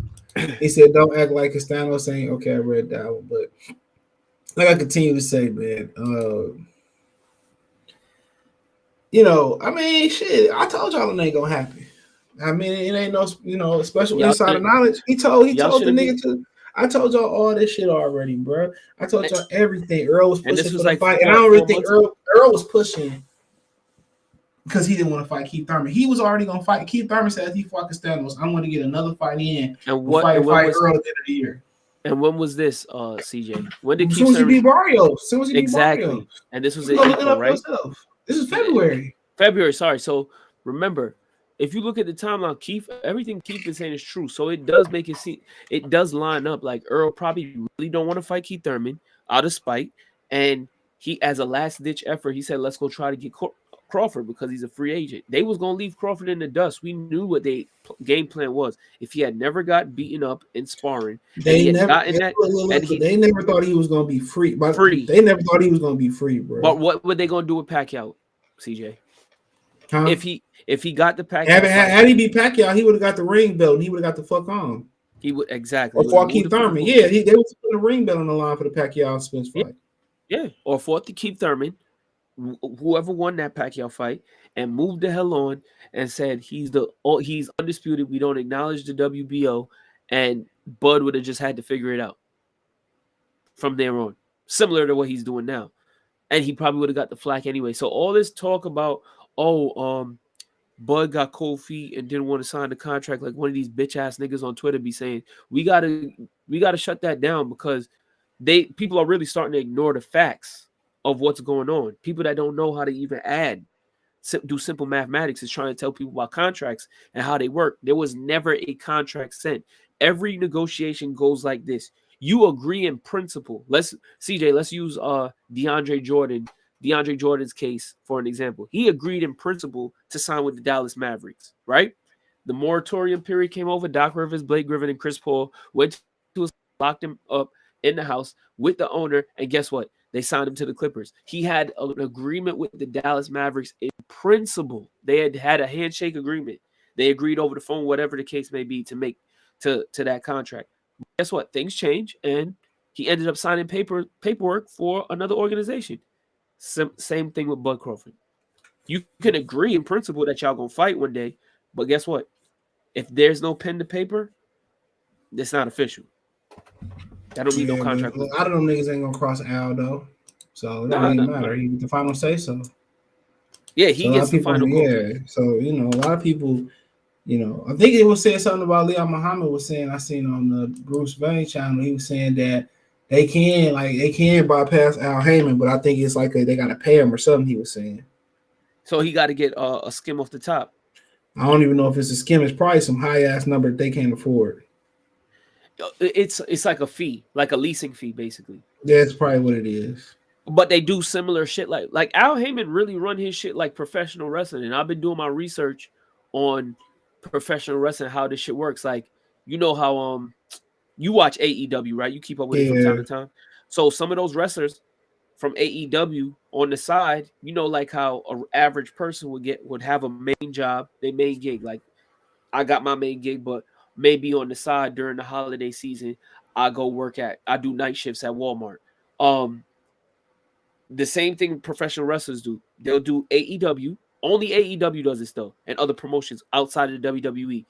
He said, don't act like Castano saying, okay, I read that one. But like I continue to say, man, I mean, shit, I told y'all it ain't gonna happen. I mean, it ain't no, special insider knowledge. He told the nigga to. I told y'all all this shit already, bro. I told y'all everything. Earl was pushing for the fight, and I don't really think Earl was pushing because he didn't want to fight Keith Thurman. He was already gonna fight. Keith Thurman said if he fought Castellanos, I'm going to get another fight in and fight Earl at the end of the year. And when was this, CJ? When did Keith Thurman beat Barrios? Exactly. And this was in April, right? This is February. Sorry. So remember, if you look at the timeline, everything Keith is saying is true. So it does make it does line up. Like Earl probably really don't want to fight Keith Thurman out of spite. And he, as a last ditch effort, he said, let's go try to get Crawford because he's a free agent. They was going to leave Crawford in the dust. We knew what their game plan was. If he had never got beaten up in sparring, they never thought he was going to be free. They never thought he was going to be free, bro. But what were they going to do with Pacquiao, CJ? Huh? If he got the Pacquiao, had he beat Pacquiao, he would have got the ring belt and he would have got the fuck on. He would exactly. Or fought Keith Thurman. Yeah, they was putting the ring belt on the line for the Pacquiao and Spence fight. Yeah, or fought the Keith Thurman, whoever won that Pacquiao fight, and moved the hell on and said he's undisputed. We don't acknowledge the WBO, and Bud would have just had to figure it out from there on, similar to what he's doing now, and he probably would have got the flack anyway. So all this talk about Bud got cold feet and didn't want to sign the contract, like one of these bitch ass niggas on Twitter be saying, we gotta shut that down because people are really starting to ignore the facts of what's going on. People that don't know how to even do simple mathematics is trying to tell people about contracts and how they work. There was never a contract sent. Every negotiation goes like this. You agree in principle. Let's use DeAndre Jordan's case for an example. He agreed in principle to sign with the Dallas Mavericks, right? The moratorium period came over. Doc Rivers, Blake Griffin, and Chris Paul went to locked him up in the house with the owner, and guess what? They signed him to the Clippers. He had an agreement with the Dallas Mavericks in principle. They had a handshake agreement. They agreed over the phone, whatever the case may be, to make to that contract. Guess what? Things change, and he ended up signing paperwork for another organization. Same thing with Bud Crawford. You can agree in principle that y'all gonna fight one day, but guess what? If there's no pen to paper, it's not official. That don't mean no contract. A lot of them niggas ain't gonna cross Al though, so it don't even matter. He the final say so. Yeah, he gets the final call. Yeah, so a lot of people, I think it was saying something about Leon Muhammad was saying. I seen on the Bruce Wayne channel. He was saying that they can bypass Al Heyman, but I think it's like they gotta pay him or something. He was saying. So he got to get a skim off the top. I don't even know if it's a skim. It's probably some high ass number that they can't afford. It's like a fee, like a leasing fee, basically. That's probably what it is. But they do similar shit like Al Heyman really run his shit like professional wrestling, and I've been doing my research on professional wrestling, how this shit works. Like, you know how you watch AEW, right? You keep up with it from time to time. So some of those wrestlers from AEW on the side, like how an average person would have a main job, their main gig. Like, I got my main gig, but maybe on the side during the holiday season, I do night shifts at Walmart. The same thing professional wrestlers do. They'll do AEW. Only AEW does this though, and other promotions outside of the WWE.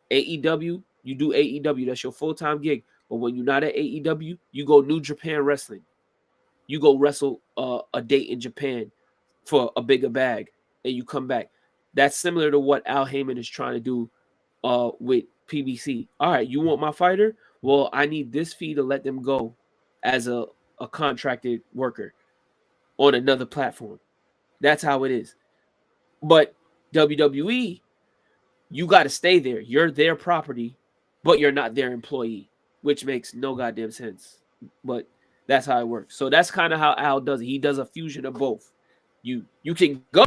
AEW, you do AEW. That's your full-time gig. But when you're not at AEW, you go New Japan Wrestling. You go wrestle a date in Japan for a bigger bag, and you come back. That's similar to what Al Heyman is trying to do with PBC. All right, you want my fighter? Well, I need this fee to let them go as a contracted worker on another platform. That's how it is. But WWE, you got to stay there. You're their property, but you're not their employee, which makes no goddamn sense. But that's how it works. So that's kind of how Al does it. He does a fusion of both. You can go,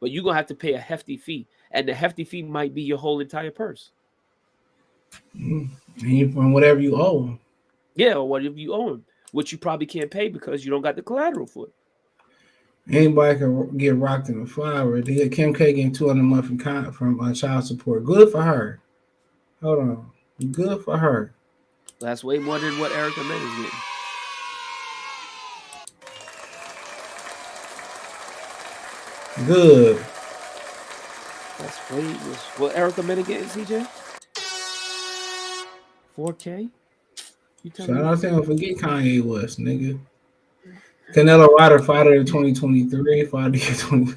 but you're going to have to pay a hefty fee. And the hefty fee might be your whole entire purse. From whatever you owe him. Yeah, or whatever you owe him, which you probably can't pay because you don't got the collateral for it. Anybody can get rocked in the flower. Kim K getting $200 a month from child support. Good for her. Hold on. Good for her. That's way more than what Erica May is getting. Good. That's way what Erica May getting, CJ? 4K? Shout out to him. Forget Kanye West, nigga. Canelo Ryder fighter in 2023. Fighter 20.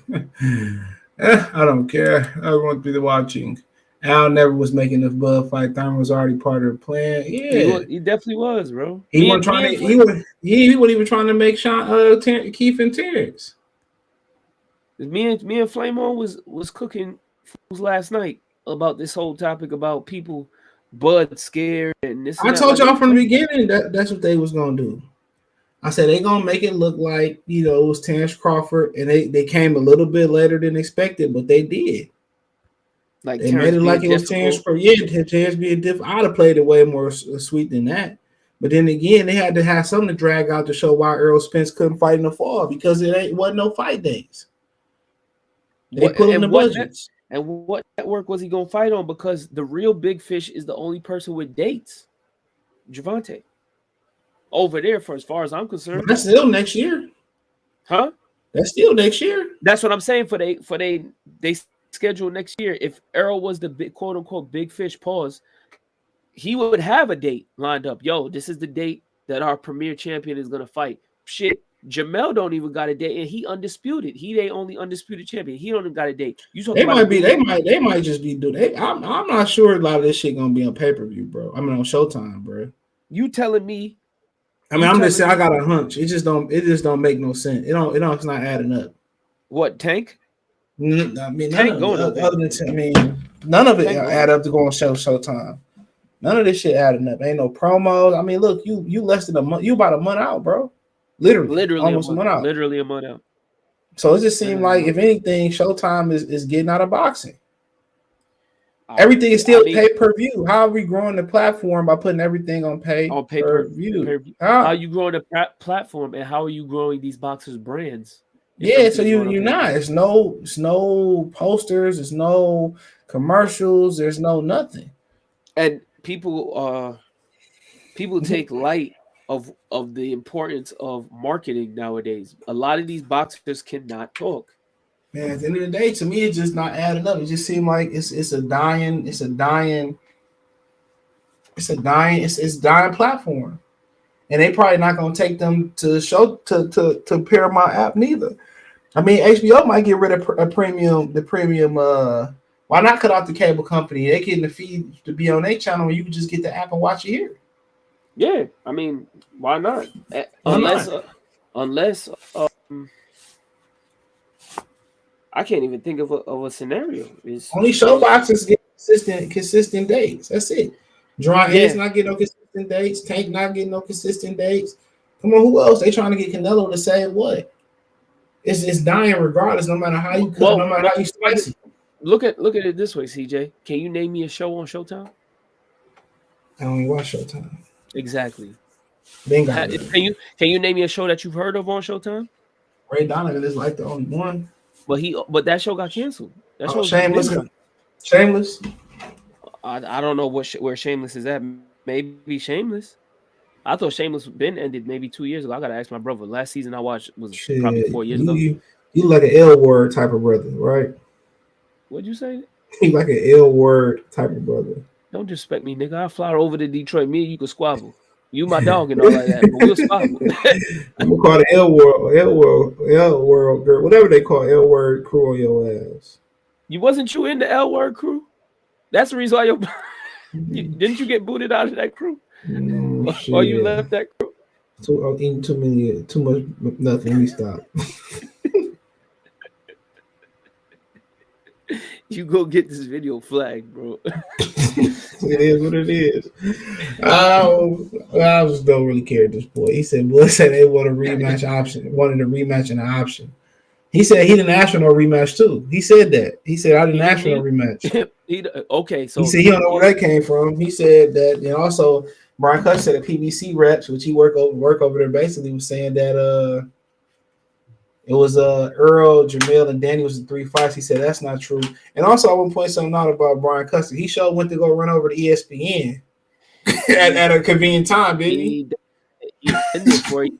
I don't care. I want to be watching. Al never was making this Bud fight. Thurman was already part of the plan. Yeah, he definitely was, bro. He wasn't even trying to make Keith and Terrence. Me and Flame On was cooking last night about this whole topic about people Bud scared and this. I told y'all from the beginning that's what they was gonna do. I said they gonna make it look like it was Terence Crawford, and they came a little bit later than expected, but they did. Like they made it like it was Terence Crawford. Yeah, Terence being different. I'd have played it way more sweet than that. But then again, they had to have something to drag out to show why Errol Spence couldn't fight in the fall because it wasn't no fight days. They put in the budgets. And what network was he gonna fight on? Because the real big fish is the only person with dates, Javante. Over there, for as far as I'm concerned, that's still next year, huh? That's still next year. That's what I'm saying. For they schedule next year. If Errol was the big quote unquote big fish, he would have a date lined up. Yo, this is the date that our premier champion is gonna fight. Shit, Jermell don't even got a date, and he undisputed. He the only undisputed champion. He don't even got a date. You talking about they might just be doing. I'm not sure a lot of this shit gonna be on pay-per-view, bro. I mean on Showtime, bro. You telling me? I mean, I'm just saying I got a hunch. It just don't make no sense. It's not adding up. What, Tank? I mean, Tank none of it add up to go on Showtime. None of this shit adding up. Ain't no promos. I mean, look, you less than a month. You about a month out, bro. Literally almost a month out. Literally a month out. So it just seemed like, if anything, Showtime is getting out of boxing. Everything is still pay-per-view. How are we growing the platform by putting everything on pay-per-view? How are you growing the platform, and how are you growing these boxers' brands? Yeah, so you're not. It's no posters. There's no commercials. There's no nothing. And people take light of the importance of marketing nowadays. A lot of these boxers cannot talk. Man, at the end of the day, to me, it's just not adding up. It just seems like it's a dying platform, and they probably not gonna take them to to Paramount app neither. I mean, HBO might get rid of the premium Why not cut out the cable company? They getting the feed to be on their channel, and you can just get the app and watch it here. Yeah, I mean, why not? Why Unless, not? unless, I can't even think of a scenario. Is Only show boxes get consistent dates. That's it. Draw Ace not getting no consistent dates. Tank not getting no consistent dates. Come on, who else? They trying to get Canelo to say what? It's dying regardless, no matter how you cut, no matter how you slice it. Look at it this way, CJ. Can you name me a show on Showtime? I don't even watch Showtime. Exactly. Can you name me a show that you've heard of on Showtime? Ray Donovan is like the only one. But that show got canceled. That show Shameless. I don't know where Shameless is at. Maybe Shameless. I thought Shameless been ended maybe 2 years ago. I gotta ask my brother. Last season I watched was probably 4 years ago. You like an L word type of brother, right? What'd you say? You like an L word type of brother. Don't disrespect me, nigga. I'll fly over to Detroit. Me and you can squabble. You my dog and all like that, but we'll squabble. I'm gonna call the L word girl, whatever they call L word crew on your ass. Wasn't you in the L word crew? That's the reason why didn't you get booted out of that crew? No, or you left that crew? I'm eating too much nothing. Let me stop. You go get this video flagged, bro. It is what it is. I just don't really care at this point. He said, "Boy, said they want a rematch option. Wanted a rematch and an option." He said he didn't ask for no rematch too. He said that. He said I didn't ask for no rematch. Okay, so he said he don't know where that came from. He said that, and also Brian Custer said the PBC reps, which he work over there, basically was saying that it was Earl, Jermell, and Danny was the 3 fights. He said that's not true. And also I want to point something out about Brian Custer. He sure went to go run over to ESPN at a convenient time, didn't he been there for you.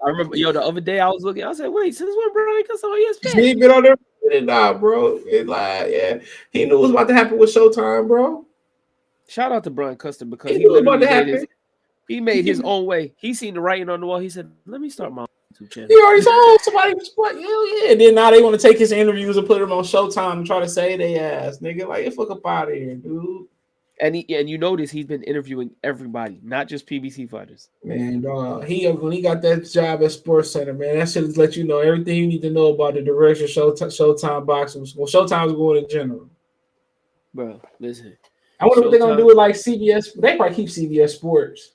I remember, the other day I was looking. I said, "Wait, since when Brian Custer on ESPN?" He been on there, nah, bro. He knew what was about to happen with Showtime, bro. Shout out to Brian Custer because he literally made his own way. He seen the writing on the wall. He said, "Let me start my YouTube channel." He already told somebody, hell yeah. And then now they want to take his interviews and put them on Showtime and try to say they ass, nigga. Like, get fuck up out of here, dude. And you notice he's been interviewing everybody, not just PBC fighters. Man, dog. When he got that job at Sports Center, man, that should let you know everything you need to know about the direction Showtime boxing was. Well, Showtime's going in general. Bro, listen. I wonder what they're gonna do with like CBS. They probably keep CBS Sports.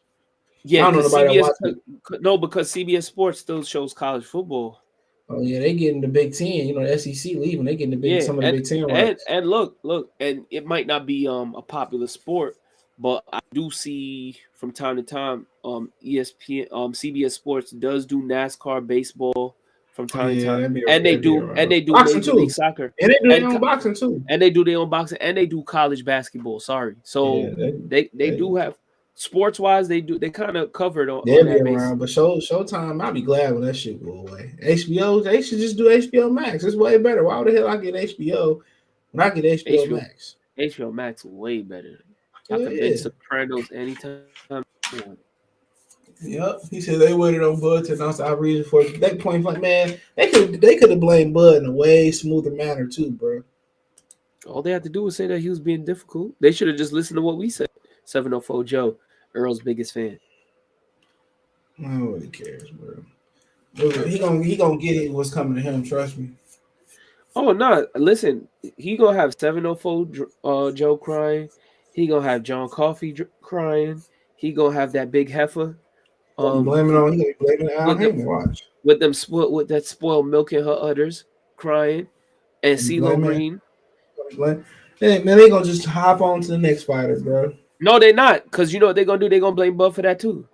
Yeah, I don't know CBS, no, because CBS Sports still shows college football. Oh yeah, they getting the Big Ten. You know, the SEC leaving, they getting some of the Big Ten rights. And look, and it might not be a popular sport, but I do see from time to time ESPN CBS Sports does do NASCAR, baseball from time to time, and they do Major League Soccer, and they do their own boxing too, and they do their own boxing, and they do college basketball. Sorry, so they do have. Sports wise, they kind of covered on they'll that be around, but Showtime, I'll be glad when that shit go away. HBO, they should just do HBO Max. It's way better. Why the hell I get HBO when I get HBO Max? HBO Max way better. I can binge Sopranos anytime. Yep, he said they waited on Bud to announce our reason for it. That point, like, man, they could have blamed Bud in a way smoother manner too, bro. All they had to do was say that he was being difficult. They should have just listened to what we said. 704 Joe, Earl's biggest fan. Nobody cares, bro. He gonna get it. What's coming to him? Trust me. Oh no! Listen, he gonna have 704 Joe crying. He gonna have John Coffey crying. He gonna have that big heifer. He gonna be blaming Al Heyman. Watch with that spoiled milk in her udders, crying, and CeeLo Green. Man, they gonna just hop on to the next fighter, bro. No, they're not, because you know what they're gonna do. They're gonna blame Bud for that too.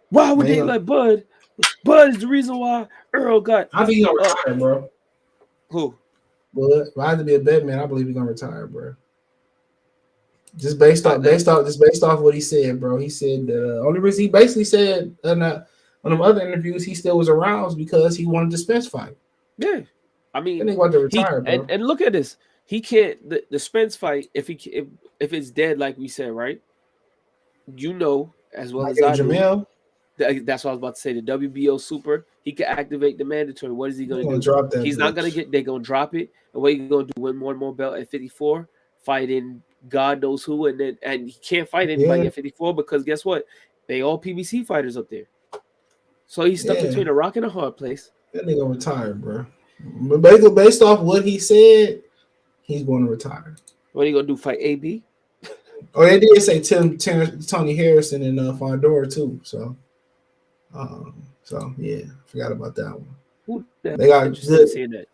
Why would they let Bud? Bud is the reason why Earl got. I think he's gonna retire, bro. Who? Bud. If I had to be a bet man, I believe he's gonna retire, bro. Just based off what he said, bro. He said that only reason he basically said on them other interviews he still was around was because he wanted the Spence fight. Yeah, I mean, he wanted to retire, bro. And look at this. He can't the Spence fight if it's dead, like we said, right? You know as well as I Jermell. That's what I was about to say. The WBO Super, he can activate the mandatory. What is he going to do? Drop that He's not going to get. They're going to drop it. And what he's going to do? Win one more belt at 54, fighting God knows who, and he can't fight anybody at 54 because guess what? They all PBC fighters up there. So he's stuck between a rock and a hard place. That nigga retired, bro. But based off what he said, he's going to retire. What are you gonna do? Fight AB? Oh, they did say Tony Harrison and Fondora too. So yeah, forgot about that one. Who they got interested seeing that?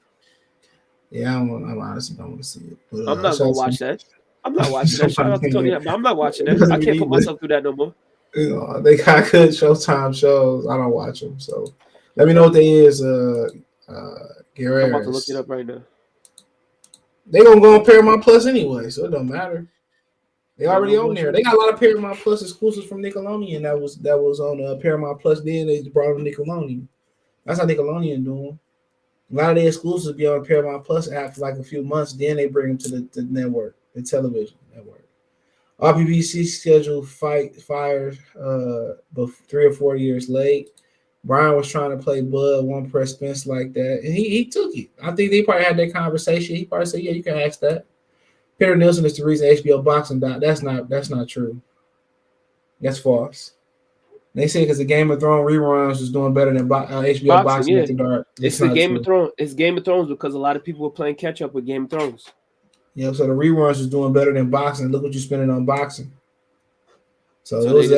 Yeah, I honestly don't want to see it. But, I'm not gonna watch that. I'm not watching that. Shout out to Tony, but I'm not watching that. I can't put myself through that no more. You know, they got good Showtime shows. I don't watch them. So let me know what they is. Guerrero. I'm about to look it up right now. They gonna go on Paramount Plus anyway, so it don't matter. They already on there. They got a lot of Paramount Plus exclusives from Nickelodeon that was on Paramount Plus. Then they brought on Nickelodeon. That's how Nickelodeon doing. A lot of the exclusives be on Paramount Plus after like a few months. Then they bring them to the network, the television network. RPBC scheduled fired, but 3 or 4 years late. Brian was trying to play Bud, one press Spence like that, and he took it. I think they probably had that conversation. He probably said, "Yeah, you can ask that." Peter Nielsen is the reason HBO boxing died. That's not true. That's false. They say because the Game of Thrones reruns was doing better than HBO boxing at the dark. It's the Game of Thrones. It's Game of Thrones because a lot of people were playing catch up with Game of Thrones. Yeah, so the reruns was doing better than boxing. Look what you're spending on boxing. So that was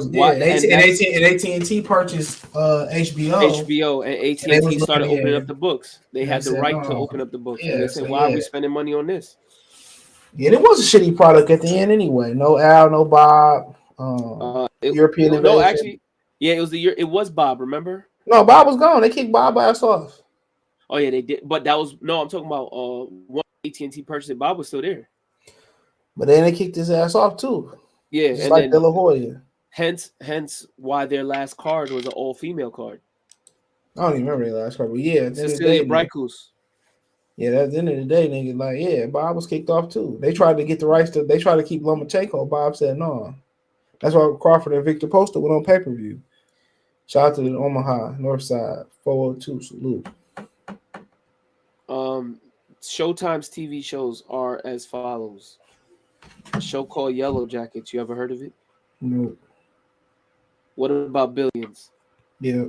and AT&T purchased HBO. And AT&T started opening up the books. They had the right to open up the books. And they said, why are we spending money on this? Yeah, it was a shitty product at the end anyway. No Al, no Bob. European Invasion. No, actually, yeah, it was Bob, remember? No, Bob was gone. They kicked Bob ass off. Oh yeah, they did. But I'm talking about one AT&T purchased. Bob was still there. But then they kicked his ass off too. Yeah, just and like then De La Hoya. Hence why their last card was an all-female card. I don't even remember their last card, but yeah, Cecilia Brykus. Yeah, at the end of the day, nigga, like, yeah, Bob was kicked off too. They tried to get the rights to. They tried to keep Lomachenko. Bob said no. That's why Crawford and Victor Poster went on pay-per-view. Shout out to the Omaha North Side 402 salute. Showtime's TV shows are as follows. A show called Yellow Jackets. You ever heard of it? No. What about Billions? Yeah,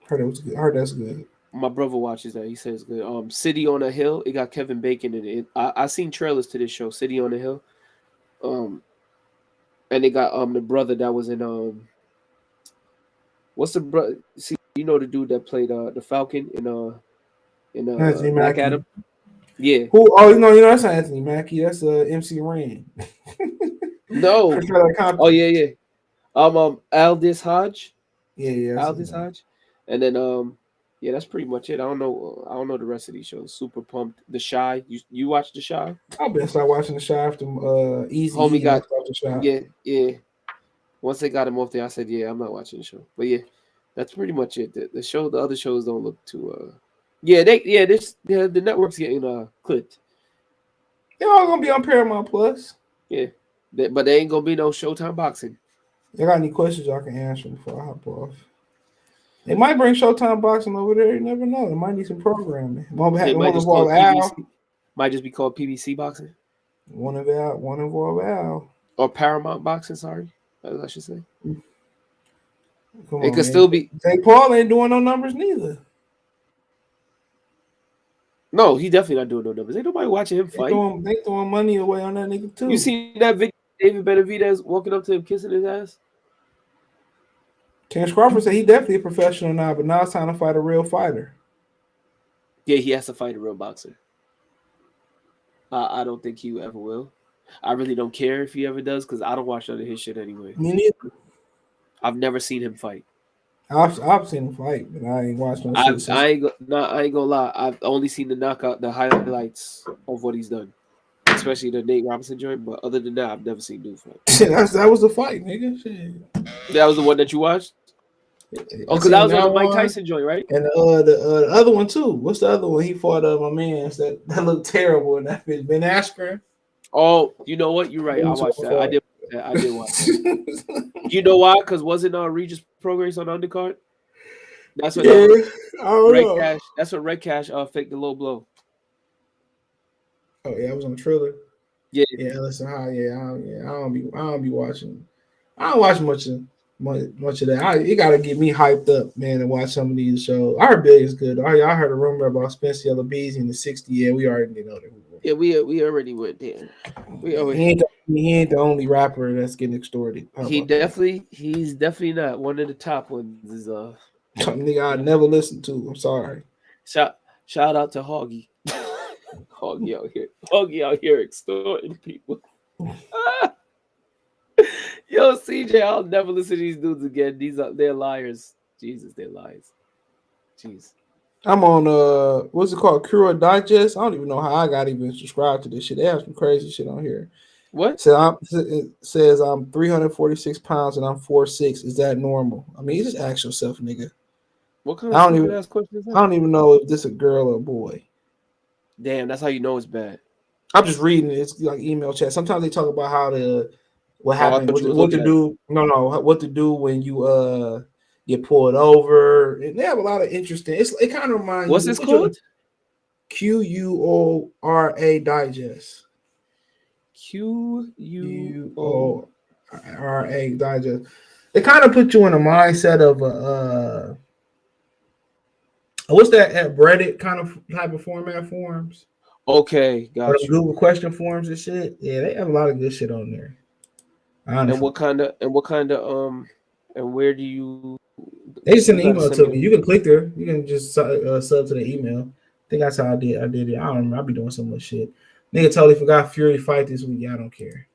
heard it was good. Heard that's good. My brother watches that. He says it's good. City on a Hill. It got Kevin Bacon in it. I seen trailers to this show, City on a Hill. And they got the brother that was in what's the brother? See, you know the dude that played the Falcon in Black Adam. Yeah. Who? Oh, you know that's not Anthony Mackie. That's MC Ren. No. Oh yeah. Aldis Hodge. Yeah. Aldis Hodge. And then yeah, that's pretty much it. I don't know the rest of these shows. Super Pumped. The Shy. You watch The Shy? I've been start watching The Shy after Easy. Homie got The Shy. Yeah. Once they got him off there, I said, yeah, I'm not watching the show. But yeah, that's pretty much it. The other shows don't look too the network's getting clipped. They're all gonna be on Paramount Plus. Yeah. But they ain't gonna be no Showtime boxing. You got any questions y'all can answer before I hop off? They might bring Showtime boxing over there. You never know. They might need some programming. Might just be called PBC boxing. One involve Al. Or Paramount boxing, sorry. As I should say. It could still be. St. Paul ain't doing no numbers neither. No, he definitely not doing no numbers. Ain't nobody watching him fight. They throwing money away on that nigga too. You seen that video? David Benavidez walking up to him, kissing his ass. Terence Crawford said he definitely a professional now, but now it's time to fight a real fighter. Yeah, he has to fight a real boxer. I don't think he ever will. I really don't care if he ever does because I don't watch none of his shit anyway. Me neither. I've never seen him fight. I've seen him fight, but I ain't watched no shit. I ain't gonna lie. I've only seen the highlights of what he's done, especially the Nate Robinson joint. But other than that, I've never seen dude fight. that was the fight, nigga. Shit. That was the one that you watched. Oh, because that was on the Mike Tyson joint, right? And the other one too. What's the other one? He fought my man that looked terrible in that bitch. Ben Askren. Oh, you know what? You're right. I watched that. I did watch that. You know why? Because wasn't Regis Progress on the undercard? That's what Red Cash. That's what Red Cash faked the low blow. Oh yeah, I was on Triller. Yeah, Yeah, listen, I don't be watching. I don't watch much of that. You gotta get me hyped up, man, to watch some of these shows. I heard Billy is good. I heard a rumor about Spencer Yellow in the 60. Yeah, we already know that. yeah, we already went there. We already. He ain't the only rapper that's getting extorted. How about that? He's definitely not one of the top ones. Is Nigga, I never listened to. I'm sorry. shout shout out to Hoggy. Hoggy out here extorting people. Yo, CJ, I'll never listen to these dudes again. They're liars. Jesus, they're lies. Jeez. I'm on what's it called? Cura Digest. I don't even know how I got even subscribed to this shit. They have some crazy shit on here. What? So it says I'm 346 pounds and I'm 4'6". Is that normal? I mean, you just ask yourself, nigga. What kind I of don't stupid even ass question is I that? don't even know if this a girl or a boy. Damn, that's how you know it's bad. I'm just reading it. It's like email chat. Sometimes they talk about what Oh, I happened, thought you was what to looking at it. do. No, what to do when you get pulled over. And they have a lot of interesting. It kind of reminds What's you. this Put you on called? the QUORA Digest. QUO. QORA Digest. It kind of put you in a mindset of what's that at Reddit kind of type of forums Okay, or got the you. Google question forums and shit. Yeah, they have a lot of good shit on there. And Honestly, what kind of and where do you they just you send an gotta email send to me me. the You can click there. You can just sub to the email. I think that's how I did. I did it. I don't remember. I be doing so much shit. Nigga totally forgot Fury fight this week. Yeah, I don't care.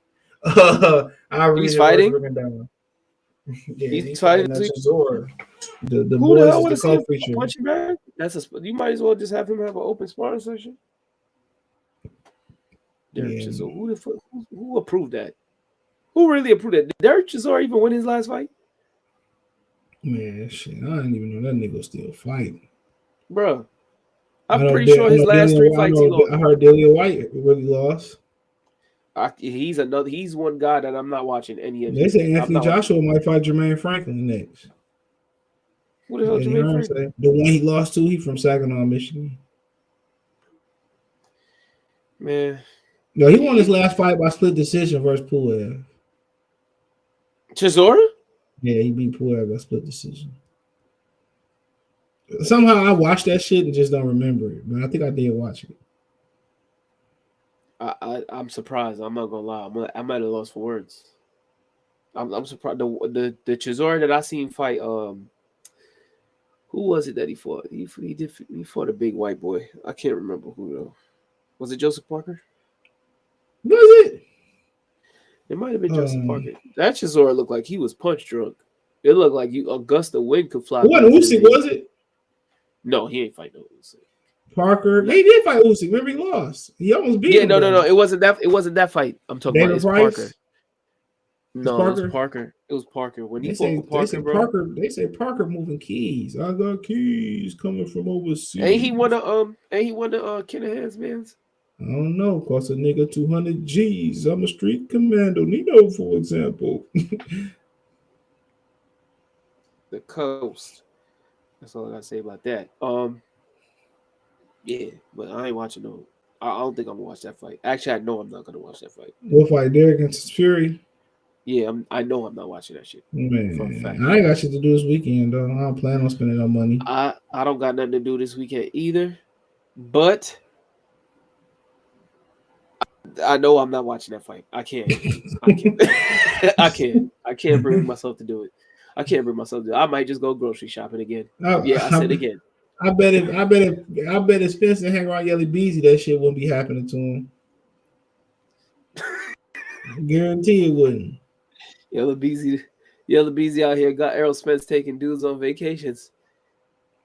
I read he's his words fighting? written down. Yeah, He's he's fighting fighting this that week. Chisora. The Who the boys hell is would the have seen a co-feature. punching bag? You might as well just have him have an open sparring session. Derek Yeah, Chisora. Who approved that? Who really approved that? Did Derek Chisora even win his last fight? man, shit. I didn't even know that nigga was still fighting. Bruh. I I'm know. pretty sure his last three I fights he know. lost. I heard Dillian White really lost. He's one guy that I'm not watching any of They his. say I'm Anthony not watching. Joshua might fight Jermaine Franklin next. Who the hell Eddie Jermaine Hearn Franklin? say the one he lost to. He from Saginaw, Michigan. Man. No, he won his last fight by split decision versus Puel. Chisora? Yeah, he beat Puel by split decision. Somehow I watched that shit and just don't remember it, but I think I did watch it. I'm surprised. I'm not gonna lie. I'm at a loss for words. I'm surprised. The Chisora that I seen fight. Who was it that he fought? He fought a big white boy. I can't remember who though. Was it Joseph Parker? Was it? It might have been Joseph Parker. That Chisora looked like he was punch drunk. It looked like Augusta wind could fly It wasn't past his Usyk, knee. was it? No, he ain't fighting no Usyk. Parker. No. He did fight Usyk. Remember he lost. He almost beat Yeah, him no. though. It wasn't that. It wasn't that fight. I'm talking about. David It's Parker. Price. It's No, it was Parker. Parker. It was Parker. When he They fought say with Parker, bro. Parker moving keys. I got keys coming from overseas. Ain't he won the Kinahan's man's? I don't know. Cost a nigga 200 G's. I'm a street commando. Nino, for example. The coast. That's all I gotta say about that. Yeah, but I ain't watching no. I don't think I'm gonna watch that fight. Actually, I know I'm not gonna watch that fight. We'll fight Derek against Fury. Yeah, I know I'm not watching that shit for a fact. Man, I ain't got shit to do this weekend though. I don't plan on spending no money. I don't got nothing to do this weekend either, but I know I'm not watching that fight. I can't. I can't bring myself to do it. I can't bring myself to do it. I might just go grocery shopping again. Yeah, I said again. I bet if Spencer hang around Yelly Beezy, that shit wouldn't be happening to him. Guarantee it wouldn't. Yellow Beezy out here got Errol Spence taking dudes on vacations.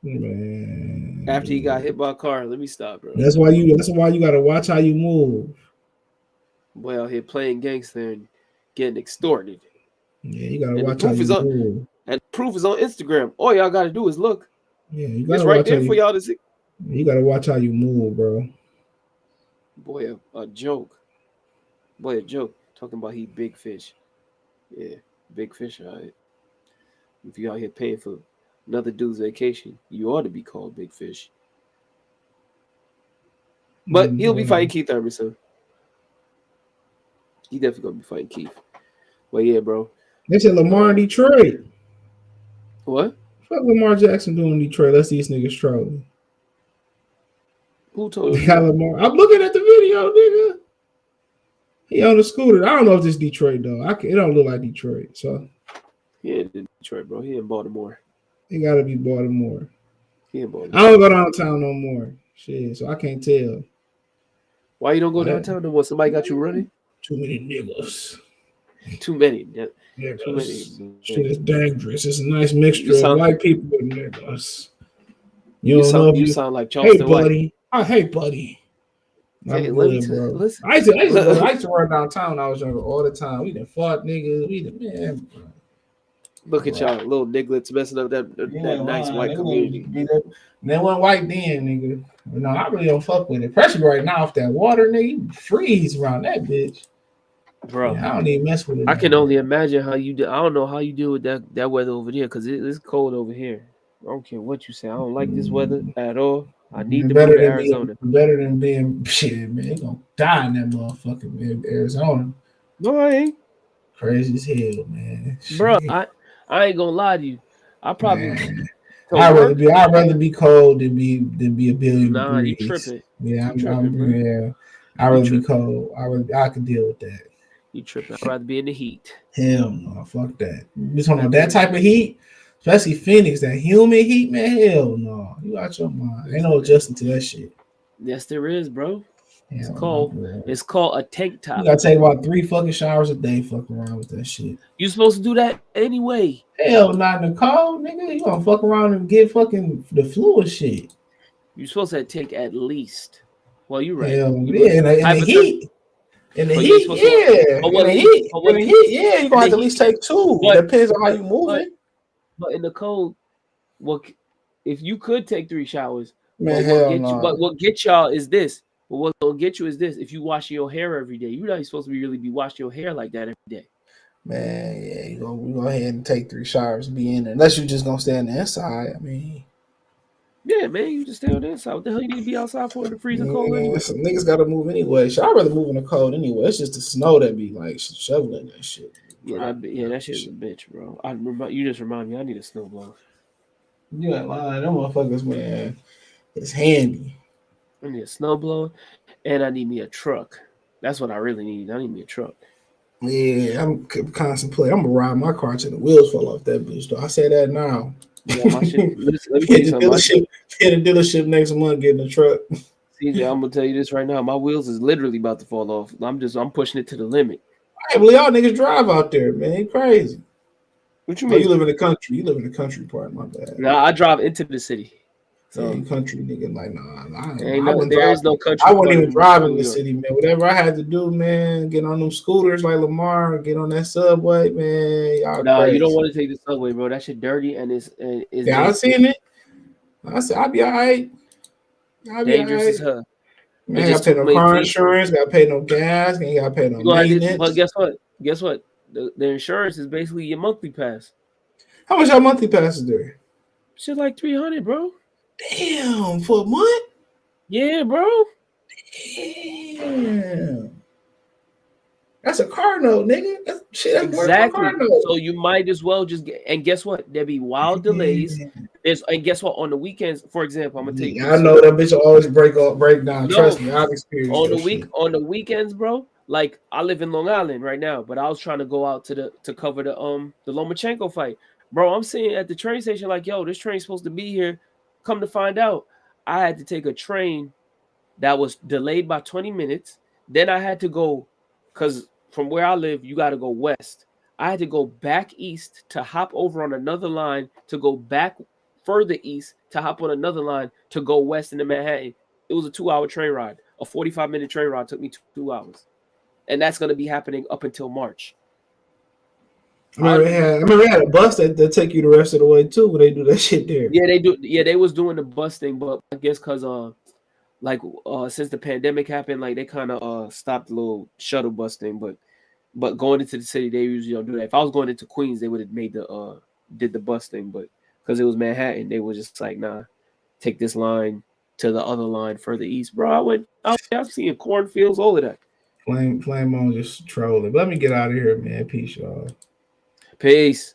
Man. After he got hit by a car. Let me stop, bro. That's why you gotta watch how you move. Boy out here playing gangster and getting extorted. Yeah, you gotta And watch how you move. And the proof is on Instagram. All y'all gotta do is look. Yeah, you gotta It's right watch there for y'all to see. You gotta watch how you move, bro. Boy, a joke. Boy, a joke. Talking about he big fish. Yeah, big fish, all right. If you out here paying for another dude's vacation, you ought to be called big fish. But he'll be fighting Keith Thurman soon. He definitely gonna be fighting Keith. But yeah, bro. They said Lamar in Detroit. What? Fuck Lamar Jackson doing in Detroit. Let's these niggas trolling. Who told They you got that? Lamar. I'm looking at the video, nigga. He on the scooter. I don't know if this Detroit though. It don't look like Detroit, so He ain't in Detroit, bro. He in Baltimore. it got to be Baltimore. He in I Baltimore. don't go downtown no more. Shit, so I can't tell. Why you don't go downtown no more? Somebody got you running? Too many niggas. Too many. Yeah. Niggas. Too many. Shit is dangerous. It's a nice mixture of white people with niggas. You sound like Charleston Hey, buddy. Hey, buddy. Hey, listen. I used to run downtown when I was younger all the time. We done fought niggas. Man, bro. Look at y'all, little nigglets messing up that nice white community. They weren't white then, nigga. No, I really don't fuck with it. Especially right now, if that water, nigga, you freeze around that bitch. Bro, yeah, I don't even mess with it. I can only imagine how you do. I don't know how you deal with that weather over there because it's cold over here. I don't care what you say. I don't like this weather at all. I need to move to Arizona. Better than being shit, man. You gonna die in that motherfucking Arizona. No, I ain't. Crazy as hell, man. Bro, I ain't gonna lie to you. I probably I'd rather be cold than be a billion degrees. You tripping. Yeah, you tripping, yeah. I'd rather be cold. I could deal with that. You tripping. I'd rather be in the heat. Hell no, fuck that. You talking about that type of heat? Especially Phoenix, that humid heat, man. Hell no. You out your mind. Ain't no adjusting to that shit. Yes, there is, bro. It's Hell called no, it's called a tank top. You gotta take about 3 fucking showers a day, fucking around with that shit. You supposed to do that anyway. Hell, not in the cold, nigga. You gonna fuck around and get fucking the flu and shit. You supposed to take at least. Well, you're right. Hell, yeah, in the heat. In the heat, yeah. In the heat, yeah. You gonna have to at least take 2. It depends on how you moving. But in the cold, if you could take 3 showers, man, but what get y'all is this. But what will get you is this: if you wash your hair every day, you're not supposed to really be washing your hair like that every day. Man, yeah, you go ahead and take 3 showers and be in there. Unless you're just gonna stay on the inside. I mean, yeah, man, you just stay on the inside. What the hell you need to be outside for in the freezing cold anyway? Some niggas gotta move anyway. So I'd rather move in the cold anyway. It's just the snow that be like shoveling that shit. Yeah, that shit's a bitch, bro. You just remind me. I need a snowblower. You ain't lying. Them motherfuckers, man, it's handy. I need a snowblower, and I need me a truck. That's what I really need. I need me a truck. Yeah, I'm contemplating. I'm gonna ride my car till the wheels fall off that bitch. Though I say that now. Yeah, my shit. Let me tell you something. Hit a dealership next month, getting a truck. CJ, I'm gonna tell you this right now. My wheels is literally about to fall off. I'm pushing it to the limit. I can't believe y'all niggas drive out there, man. You crazy. What you mean? You live in the country. You live in the country part. My bad. Nah, I drive into the city. So you country nigga, like there is no country. I wasn't even driving the city, man. Whatever I had to do, man, get on them scooters like Lamar, get on that subway, man. Y'all crazy. You don't want to take the subway, bro. That shit dirty and it's yeah, I seen it. I said I'll be all right. Dangerous as hell. Man, gotta pay no car insurance, gotta pay no gas, ain't gotta pay no maintenance. But guess what? The insurance is basically your monthly pass. How much your monthly pass is there? Shit like $300, bro. Damn, for a month? Yeah, bro. Damn. That's a car note, nigga. That's exactly. Car note. So you might as well just get. And guess what? There'll be wild delays. And guess what? On the weekends, for example, I'm gonna take. Yeah, I know that bitch will always break down. No, trust me, I've experienced on the weekends, bro. Like I live in Long Island right now, but I was trying to go out to cover the Lomachenko fight, bro. I'm sitting at the train station like, yo, this train's supposed to be here. Come to find out, I had to take a train that was delayed by 20 minutes. Then I had to go, because from where I live, you got to go west. I had to go back east to hop over on another line to go back further east to hop on another line to go west into Manhattan. It was a 2-hour train ride. A 45-minute train ride took me 2 hours. And that's going to be happening up until March. I remember they had a bus that take you the rest of the way too, when they do that shit there. Yeah, they do. Yeah, they was doing the bus thing, but I guess because since the pandemic happened, like they kind of stopped the little shuttle bus thing. But going into the city, they usually don't do that. If I was going into Queens, they would have made did the bus thing, but because it was Manhattan, they were just like, nah, take this line to the other line further east, bro. I'm seeing cornfields, all of that. Flame on just trolling. But let me get out of here, man. Peace, y'all. Peace.